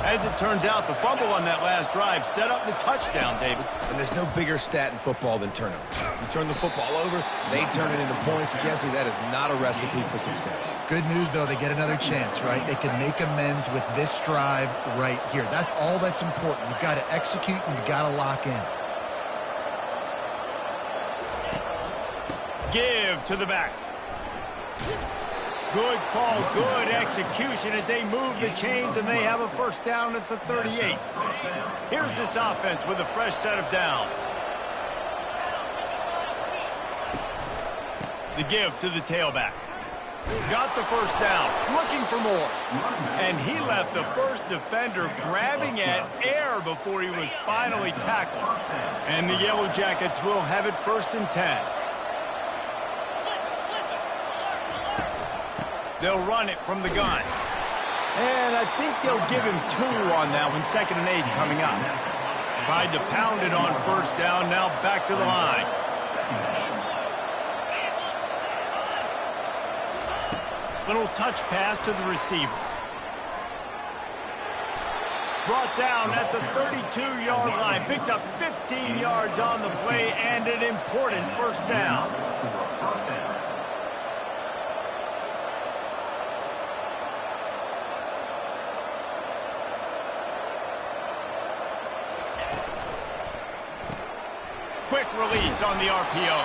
As it turns out, the fumble on that last drive set up the touchdown, David. And there's no bigger stat in football than turnovers. You turn the football over, they turn it into points. Jesse, that is not a recipe for success. Good news, though, they get another chance, right? They can make amends with this drive right here. That's all that's important. You've got to execute, and you've got to lock in. Give to the back. Good call, good execution as they move the chains, and they have a first down at the 38. Here's this offense with a fresh set of downs. The give to the tailback. Got the first down, looking for more. And he left the first defender grabbing at air before he was finally tackled. And the Yellow Jackets will have it 1st and 10. They'll run it from the gun. And I think they'll give him 2 on that one. 2nd and 8 coming up. Tried to pound it on first down. Now back to the line. Little touch pass to the receiver. Brought down at the 32-yard line. Picks up 15 yards on the play and an important first down. Quick release on the RPO.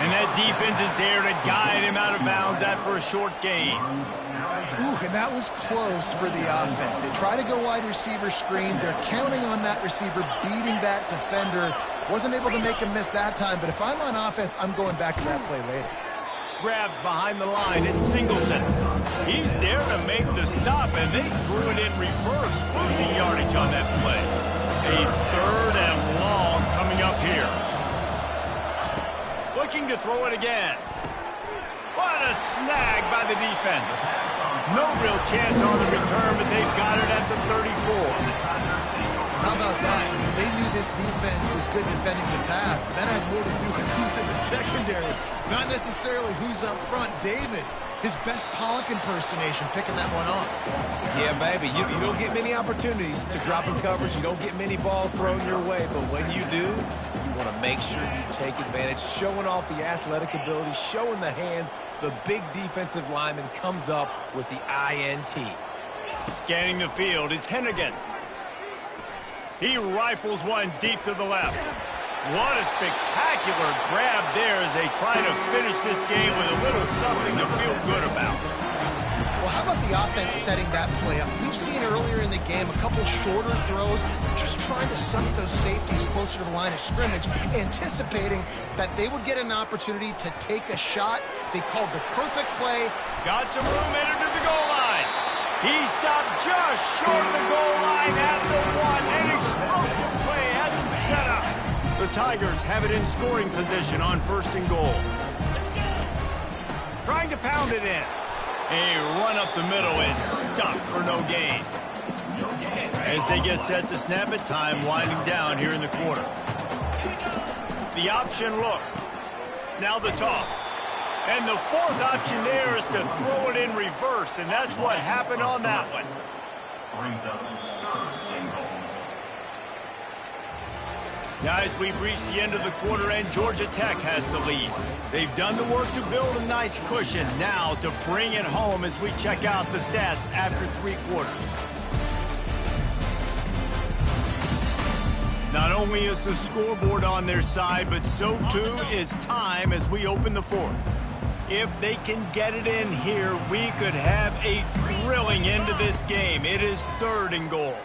And that defense is there to guide him out of bounds after a short gain. Ooh, and that was close for the offense. They try to go wide receiver screen. They're counting on that receiver beating that defender. Wasn't able to make him miss that time, but if I'm on offense, I'm going back to that play later. Grabbed behind the line, it's Singleton. He's there to make the stop, and they threw it in reverse, losing yardage on that play. A third and long coming up here. Looking to throw it again. What a snag by the defense. No real chance on the return, but they've got it at the 34. How about that? They knew this defense was good defending the pass, but that had more to do with who's in the secondary, not necessarily who's up front. David, his best Pollock impersonation, picking that one off. Yeah, baby, you don't get many opportunities to drop in coverage. You don't get many balls thrown your way, but when you do, you want to make sure you take advantage, showing off the athletic ability, showing the hands. The big defensive lineman comes up with the INT. Scanning the field, it's Hennigan. He rifles one deep to the left. What a spectacular grab there as they try to finish this game with a little something to feel good about. Well, how about the offense setting that play up? We've seen earlier in the game a couple shorter throws. They're just trying to suck those safeties closer to the line of scrimmage, anticipating that they would get an opportunity to take a shot. They called the perfect play. Got some room entered to the goal line. He stopped just short of the goal line at the one. An explosive play has him set up. The Tigers have it in scoring position on first and goal. Trying to pound it in. A run up the middle is stuck for no gain. As they get set to snap it, time winding down here in the quarter. The option look. Now the toss. And the fourth option there is to throw it in reverse, and that's what happened on that one. Brings up third and goal. Guys, we've reached the end of the quarter, and Georgia Tech has the lead. They've done the work to build a nice cushion. Now to bring it home as we check out the stats after three quarters. Not only is the scoreboard on their side, but so too is time as we open the fourth. If they can get it in here, we could have a thrilling end to this game. It is third and goal.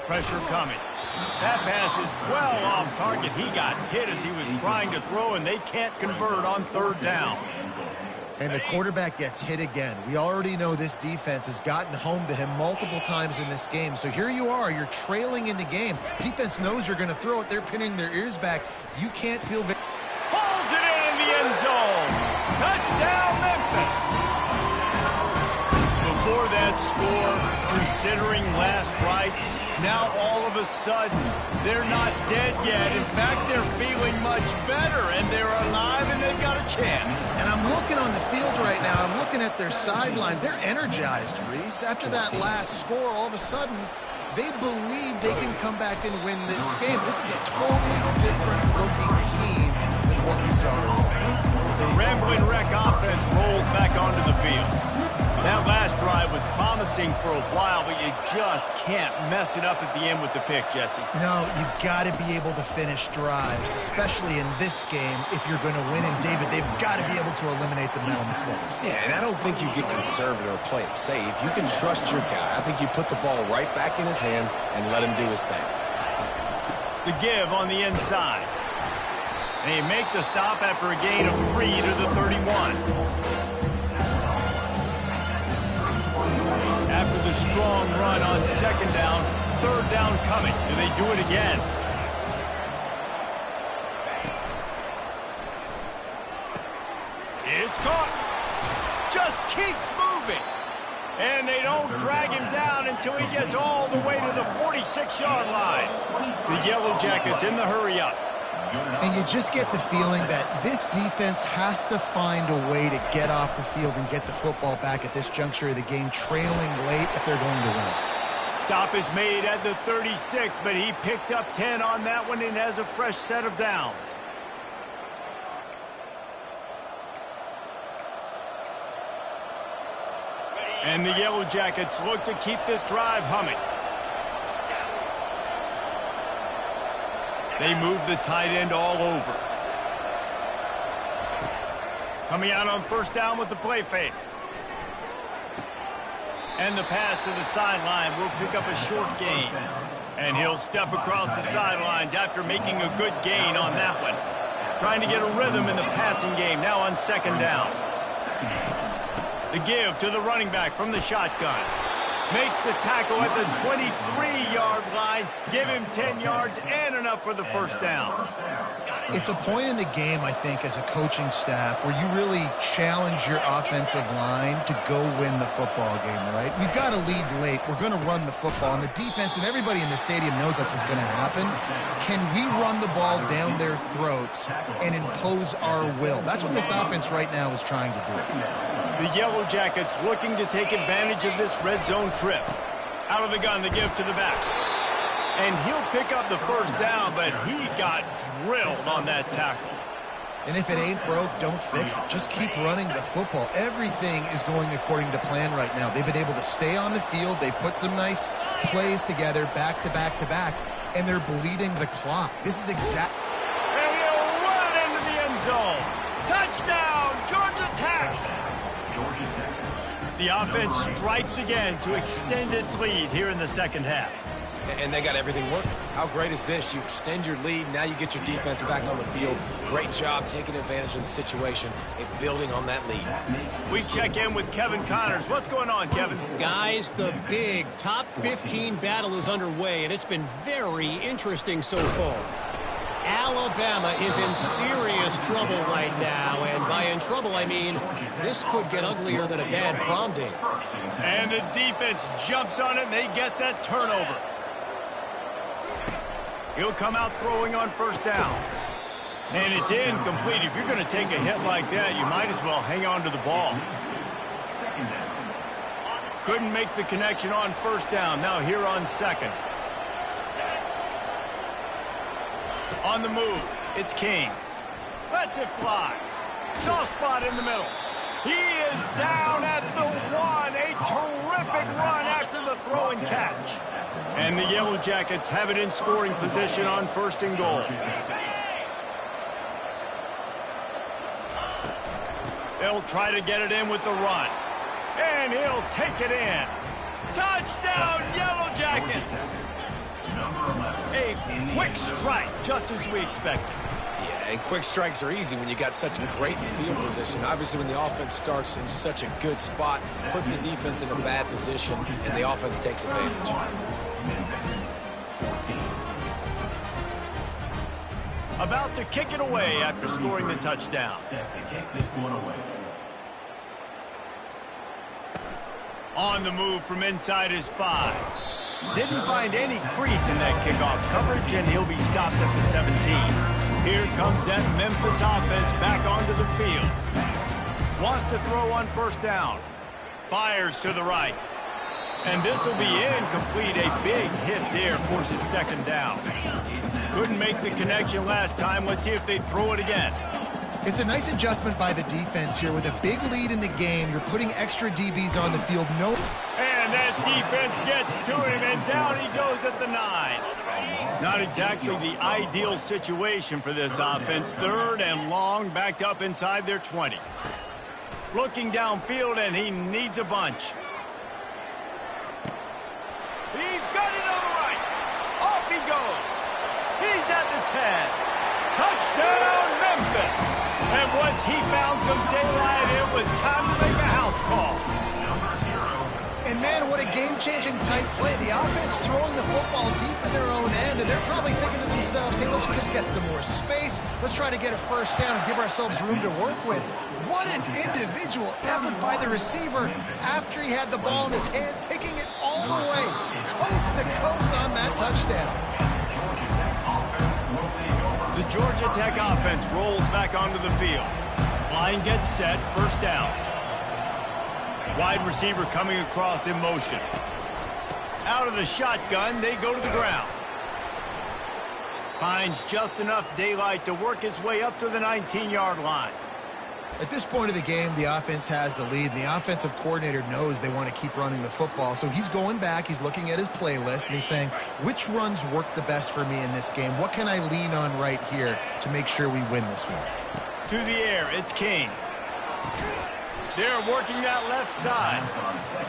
Pressure coming. That pass is well off target. He got hit as he was trying to throw, and they can't convert on third down. And the quarterback gets hit again. We already know this defense has gotten home to him multiple times in this game. So here you are. You're trailing in the game. Defense knows you're going to throw it. They're pinning their ears back. You can't feel... Pulls it in the end zone. Touchdown, Memphis. Before that score, considering last rites, now all of a sudden, they're not dead yet. In fact, they're feeling much better, and they're alive, and they've got a chance. And I'm looking on the field right now. I'm looking at their sideline. They're energized, Reese. After that last score, all of a sudden, they believe they can come back and win this game. This is a totally different-looking team than what we saw earlier. The Ramblin' Wreck offense rolls back onto the field. That last drive was promising for a while, but you just can't mess it up at the end with the pick, Jesse. No, you've got to be able to finish drives, especially in this game if you're going to win. And, David, they've got to be able to eliminate the mental mistakes. Yeah, and I don't think you get conservative or play it safe. You can trust your guy. I think you put the ball right back in his hands and let him do his thing. The give on the inside. They make the stop after a gain of 3 to the 31. After the strong run on second down, third down coming. Do they do it again? It's caught. Just keeps moving. And they don't drag him down until he gets all the way to the 46-yard line. The Yellow Jackets in the hurry-up. And you just get the feeling that this defense has to find a way to get off the field and get the football back at this juncture of the game, trailing late if they're going to win. Stop is made at the 36, but he picked up 10 on that one and has a fresh set of downs. And the Yellow Jackets look to keep this drive humming. They move the tight end all over. Coming out on first down with the play fake. And the pass to the sideline will pick up a short gain. And he'll step across the sidelines after making a good gain on that one. Trying to get a rhythm in the passing game now on second down. The give to the running back from the shotgun. Makes the tackle at the 23-yard line. Give him 10 yards and enough for the first down. It's a point in the game, I think, as a coaching staff where you really challenge your offensive line to go win the football game, right? We've got to lead late. We're going to run the football. And the defense and everybody in the stadium knows that's what's going to happen. Can we run the ball down their throats and impose our will? That's what this offense right now is trying to do. The Yellow Jackets looking to take advantage of this red zone trip. Out of the gun, the give to the back. And he'll pick up the first down, but he got drilled on that tackle. And if it ain't broke, don't fix it. Just keep running the football. Everything is going according to plan right now. They've been able to stay on the field. They've put some nice plays together, back to back to back, and they're bleeding the clock. This is exact. And he'll run it into the end zone. Touchdown, Georgia Tech. The offense strikes again to extend its lead here in the second half. And they got everything working. How great is this? You extend your lead, now you get your defense back on the field. Great job taking advantage of the situation and building on that lead. We check in with Kevin Connors. What's going on, Kevin? Guys, the big top 15 battle is underway, and it's been very interesting so far. Alabama is in serious trouble right now, and by in trouble, I mean this could get uglier than a bad prom date. And the defense jumps on it, and they get that turnover. He'll come out throwing on first down. And it's incomplete. If you're going to take a hit like that, you might as well hang on to the ball. Couldn't make the connection on first down. Now here on second. On the move, it's King. Lets it fly. Soft spot in the middle. He is down at the one. A terrific run after the throw and catch. And the Yellow Jackets have it in scoring position on first and goal. They'll try to get it in with the run. And he'll take it in. Touchdown, Yellow Jackets! A quick strike, just as we expected. Yeah, and quick strikes are easy when you got such great field position. Obviously, when the offense starts in such a good spot, puts the defense in a bad position, and the offense takes advantage. About to kick it away after scoring the touchdown. On the move from inside his 5. Didn't find any crease in that kickoff coverage, and he'll be stopped at the 17. Here comes that Memphis offense back onto the field. Wants to throw on first down. Fires to the right. And this will be incomplete. A big hit there forces second down. Couldn't make the connection last time. Let's see if they throw it again. It's a nice adjustment by the defense here. With a big lead in the game, you're putting extra DBs on the field. No. And that defense gets to him, and down he goes at the 9. Not exactly the ideal situation for this offense. Third and long, backed up inside their 20. Looking downfield, and he needs a bunch. He's got it on the right. Off he goes. He's at the 10. Touchdown, Memphis. And once he found some daylight, it was time to make a house call. And, man, what a game-changing tight play. The offense throwing the football deep in their own end, and they're probably thinking to themselves, hey, let's just get some more space. Let's try to get a first down and give ourselves room to work with. What an individual effort by the receiver after he had the ball in his hand, taking it all the way, coast to coast on that touchdown. The Georgia Tech offense rolls back onto the field. Line gets set, first down. Wide receiver coming across in motion. Out of the shotgun, they go to the ground. Finds just enough daylight to work his way up to the 19-yard line. At this point of the game, the offense has the lead, and the offensive coordinator knows they want to keep running the football. So he's going back, he's looking at his playlist, and he's saying, which runs work the best for me in this game? What can I lean on right here to make sure we win this one? To the air, it's King. They're working that left side.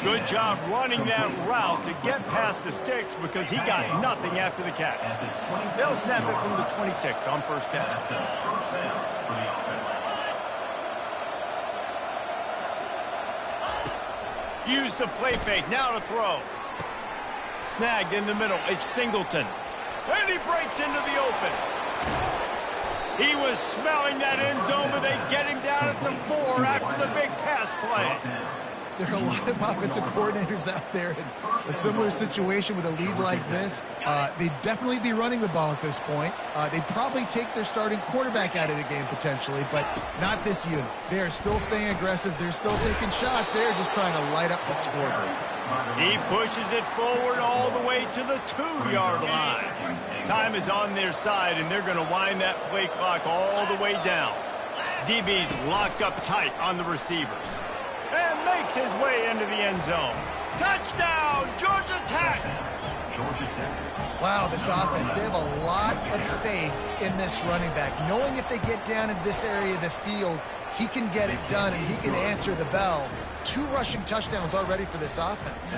Good job running that route to get past the sticks because he got nothing after the catch. They'll snap it from the 26 on first down. Use the play fake, now to throw. Snagged in the middle, it's Singleton. And he breaks into the open. He was smelling that end zone, but they get him down at the 4 after the big pass play. There are a lot of offensive coordinators out there in a similar situation with a lead like this. They'd definitely be running the ball at this point. They'd probably take their starting quarterback out of the game potentially, but not this unit. They are still staying aggressive. They're still taking shots. They're just trying to light up the scoreboard. He pushes it forward all the way to the 2-yard line. Time is on their side, and they're going to wind that play clock all the way down. DB's locked up tight on the receivers. And makes his way into the end zone. Touchdown, Georgia Tech! Wow, this offense, they have a lot of faith in this running back. Knowing if they get down into this area of the field, he can get it done and he can answer the bell. 2 rushing touchdowns already for this offense.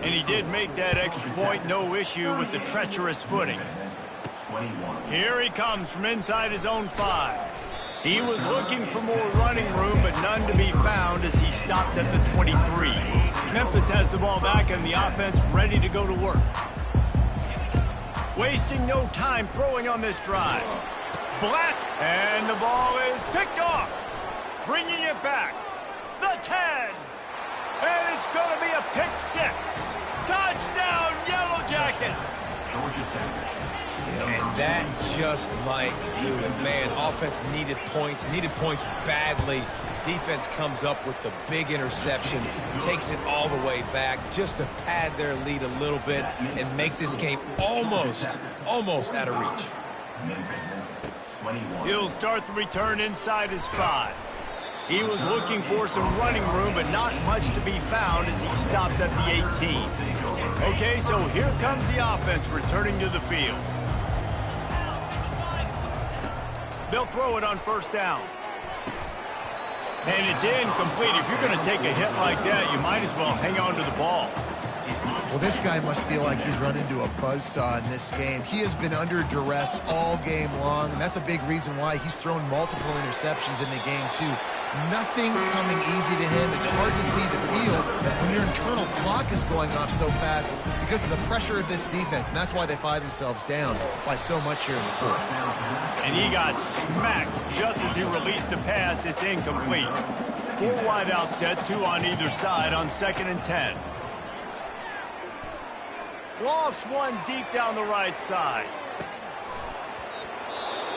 And he did make that extra point, no issue with the treacherous footing. Here he comes from inside his own 5. He was looking for more running room, but none to be found as he stopped at the 23. Memphis has the ball back and the offense ready to go to work. Wasting no time throwing on this drive. Black, and the ball is picked off. Bringing it back. The 10. And it's going to be a pick 6. Touchdown, Yellow Jackets. And that just might do it. Man, offense needed points badly. Defense comes up with the big interception, takes it all the way back just to pad their lead a little bit and make this game almost out of reach. He'll start the return inside his 5. He was looking for some running room, but not much to be found as he stopped at the 18. Okay, so here comes the offense returning to the field. They'll throw it on first down. And it's incomplete. If you're going to take a hit like that, you might as well hang on to the ball. Well, this guy must feel like he's run into a buzzsaw in this game. He has been under duress all game long, and that's a big reason why he's thrown multiple interceptions in the game, too. Nothing coming easy to him. It's hard to see the field when your internal clock is going off so fast because of the pressure of this defense, and that's why they find themselves down by so much here in the 4th. And he got smacked just as he released the pass. It's incomplete. 4 wide out set, 2 on either side on 2nd and 10. Lost 1 deep down the right side.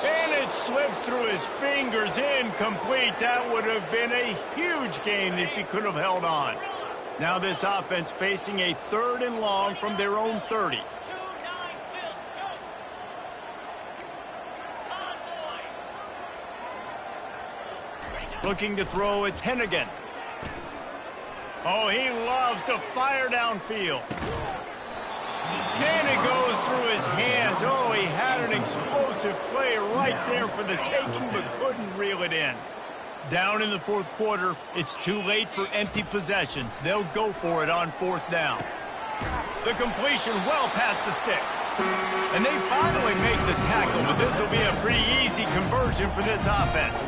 And it slips through his fingers, incomplete. That would have been a huge gain if he could have held on. Now this offense facing a 3rd and long from their own 30. Looking to throw, it's Hennigan. Oh, he loves to fire downfield. And it goes through his hands. Oh, he had an explosive play right there for the taking, but couldn't reel it in. Down in the 4th quarter, it's too late for empty possessions. They'll go for it on 4th down. The completion well past the sticks. And they finally make the tackle, but this will be a pretty easy conversion for this offense.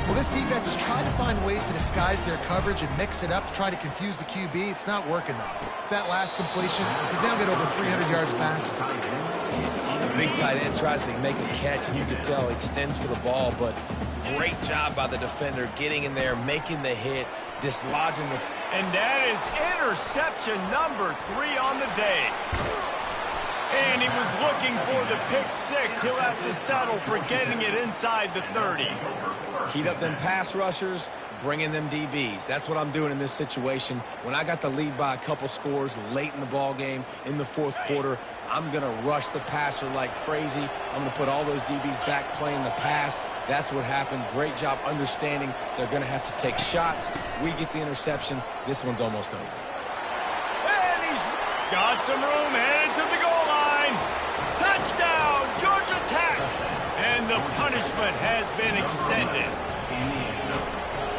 Well, this defense is trying to find ways to disguise their coverage and mix it up to try to confuse the QB. It's not working, though. That last completion, he's now got over 300 yards passing. The big tight end tries to make a catch, and you can tell he extends for the ball, but great job by the defender getting in there, making the hit, dislodging the... And that is interception number 3 on the day. And he was looking for the pick 6. He'll have to settle for getting it inside the 30. Heat up them pass rushers, bring in them DBs. That's what I'm doing in this situation. When I got the lead by a couple scores late in the ball game, in the fourth quarter, I'm going to rush the passer like crazy. I'm going to put all those DBs back playing the pass. That's what happened. Great job understanding they're going to have to take shots. We get the interception. This one's almost over. And he's got some room, headed to the goal line. Touchdown, Georgia Tech. And the punishment has been extended.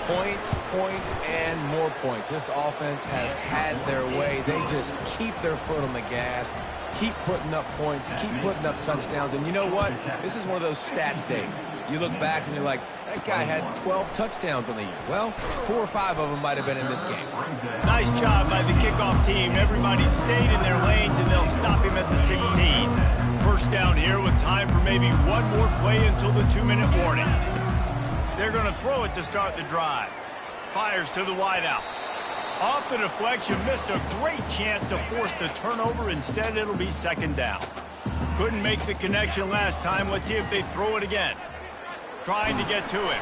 Points, points, and more points. This offense has had their way. They just keep their foot on the gas, keep putting up points, keep putting up touchdowns. And you know what? This is one of those stats days. You look back and you're like, that guy had 12 touchdowns on the year. Well, 4 or 5 of them might have been in this game. Nice job by the kickoff team. Everybody stayed in their lanes, and they'll stop him at the 16. First down here with time for maybe one more play until the 2-minute warning. They're going to throw it to start the drive. Fires to the wideout. Off the deflection, missed a great chance to force the turnover. Instead, it'll be second down. Couldn't make the connection last time. Let's see if they throw it again. Trying to get to him.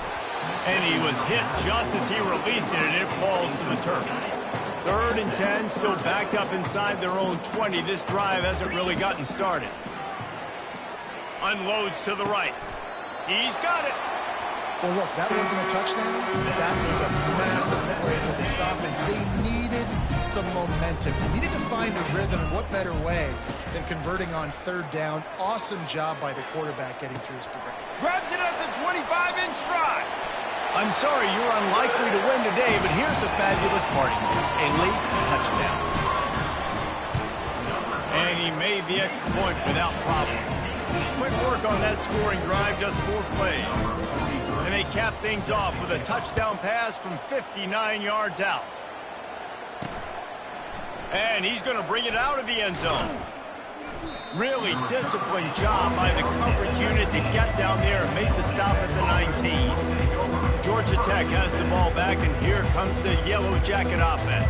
And he was hit just as he released it, and it falls to the turf. 3rd and 10, still backed up inside their own 20. This drive hasn't really gotten started. Unloads to the right. He's got it. Well, look, that wasn't a touchdown, but that was a massive play for this offense. They needed some momentum. They needed to find a rhythm, and what better way than converting on 3rd down. Awesome job by the quarterback getting through his progression. Grabs it at the 25-inch stride. I'm sorry you're unlikely to win today, but here's the fabulous part. A late touchdown. And he made the extra point without problem. Quick work on that scoring drive, just 4 plays. And they cap things off with a touchdown pass from 59 yards out. And he's going to bring it out of the end zone. Really disciplined job by the coverage unit to get down there and make the stop at the 19. Georgia Tech has the ball back, and here comes the Yellow Jacket offense.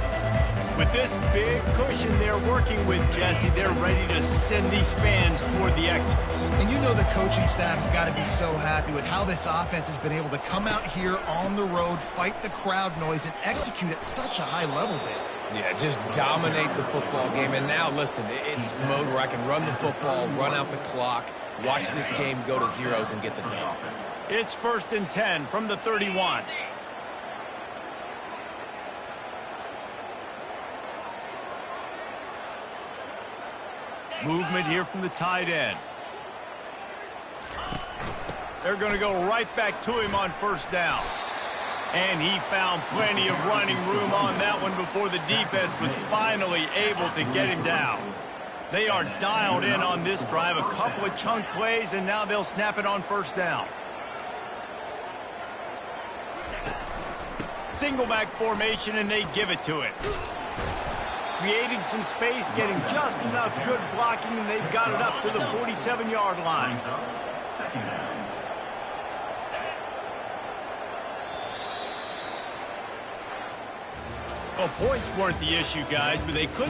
With this big cushion they're working with, Jesse, they're ready to send these fans toward the exits. And you know the coaching staff has got to be so happy with how this offense has been able to come out here on the road, fight the crowd noise, and execute at such a high level, Dave. Yeah, just dominate the football game. And now, listen, it's mode where I can run the football, run out the clock, watch this game go to zeros and get the dub. It's 1st and 10 from the 31. Movement here from the tight end. They're going to go right back to him on 1st down. And he found plenty of running room on that one before the defense was finally able to get him down. They are dialed in on this drive, a couple of chunk plays, and now they'll snap it on 1st down. Single back formation, and they give it to him. Creating some space, getting just enough good blocking, and they've got it up to the 47-yard line. Second down. Well, points weren't the issue, guys, but they couldn't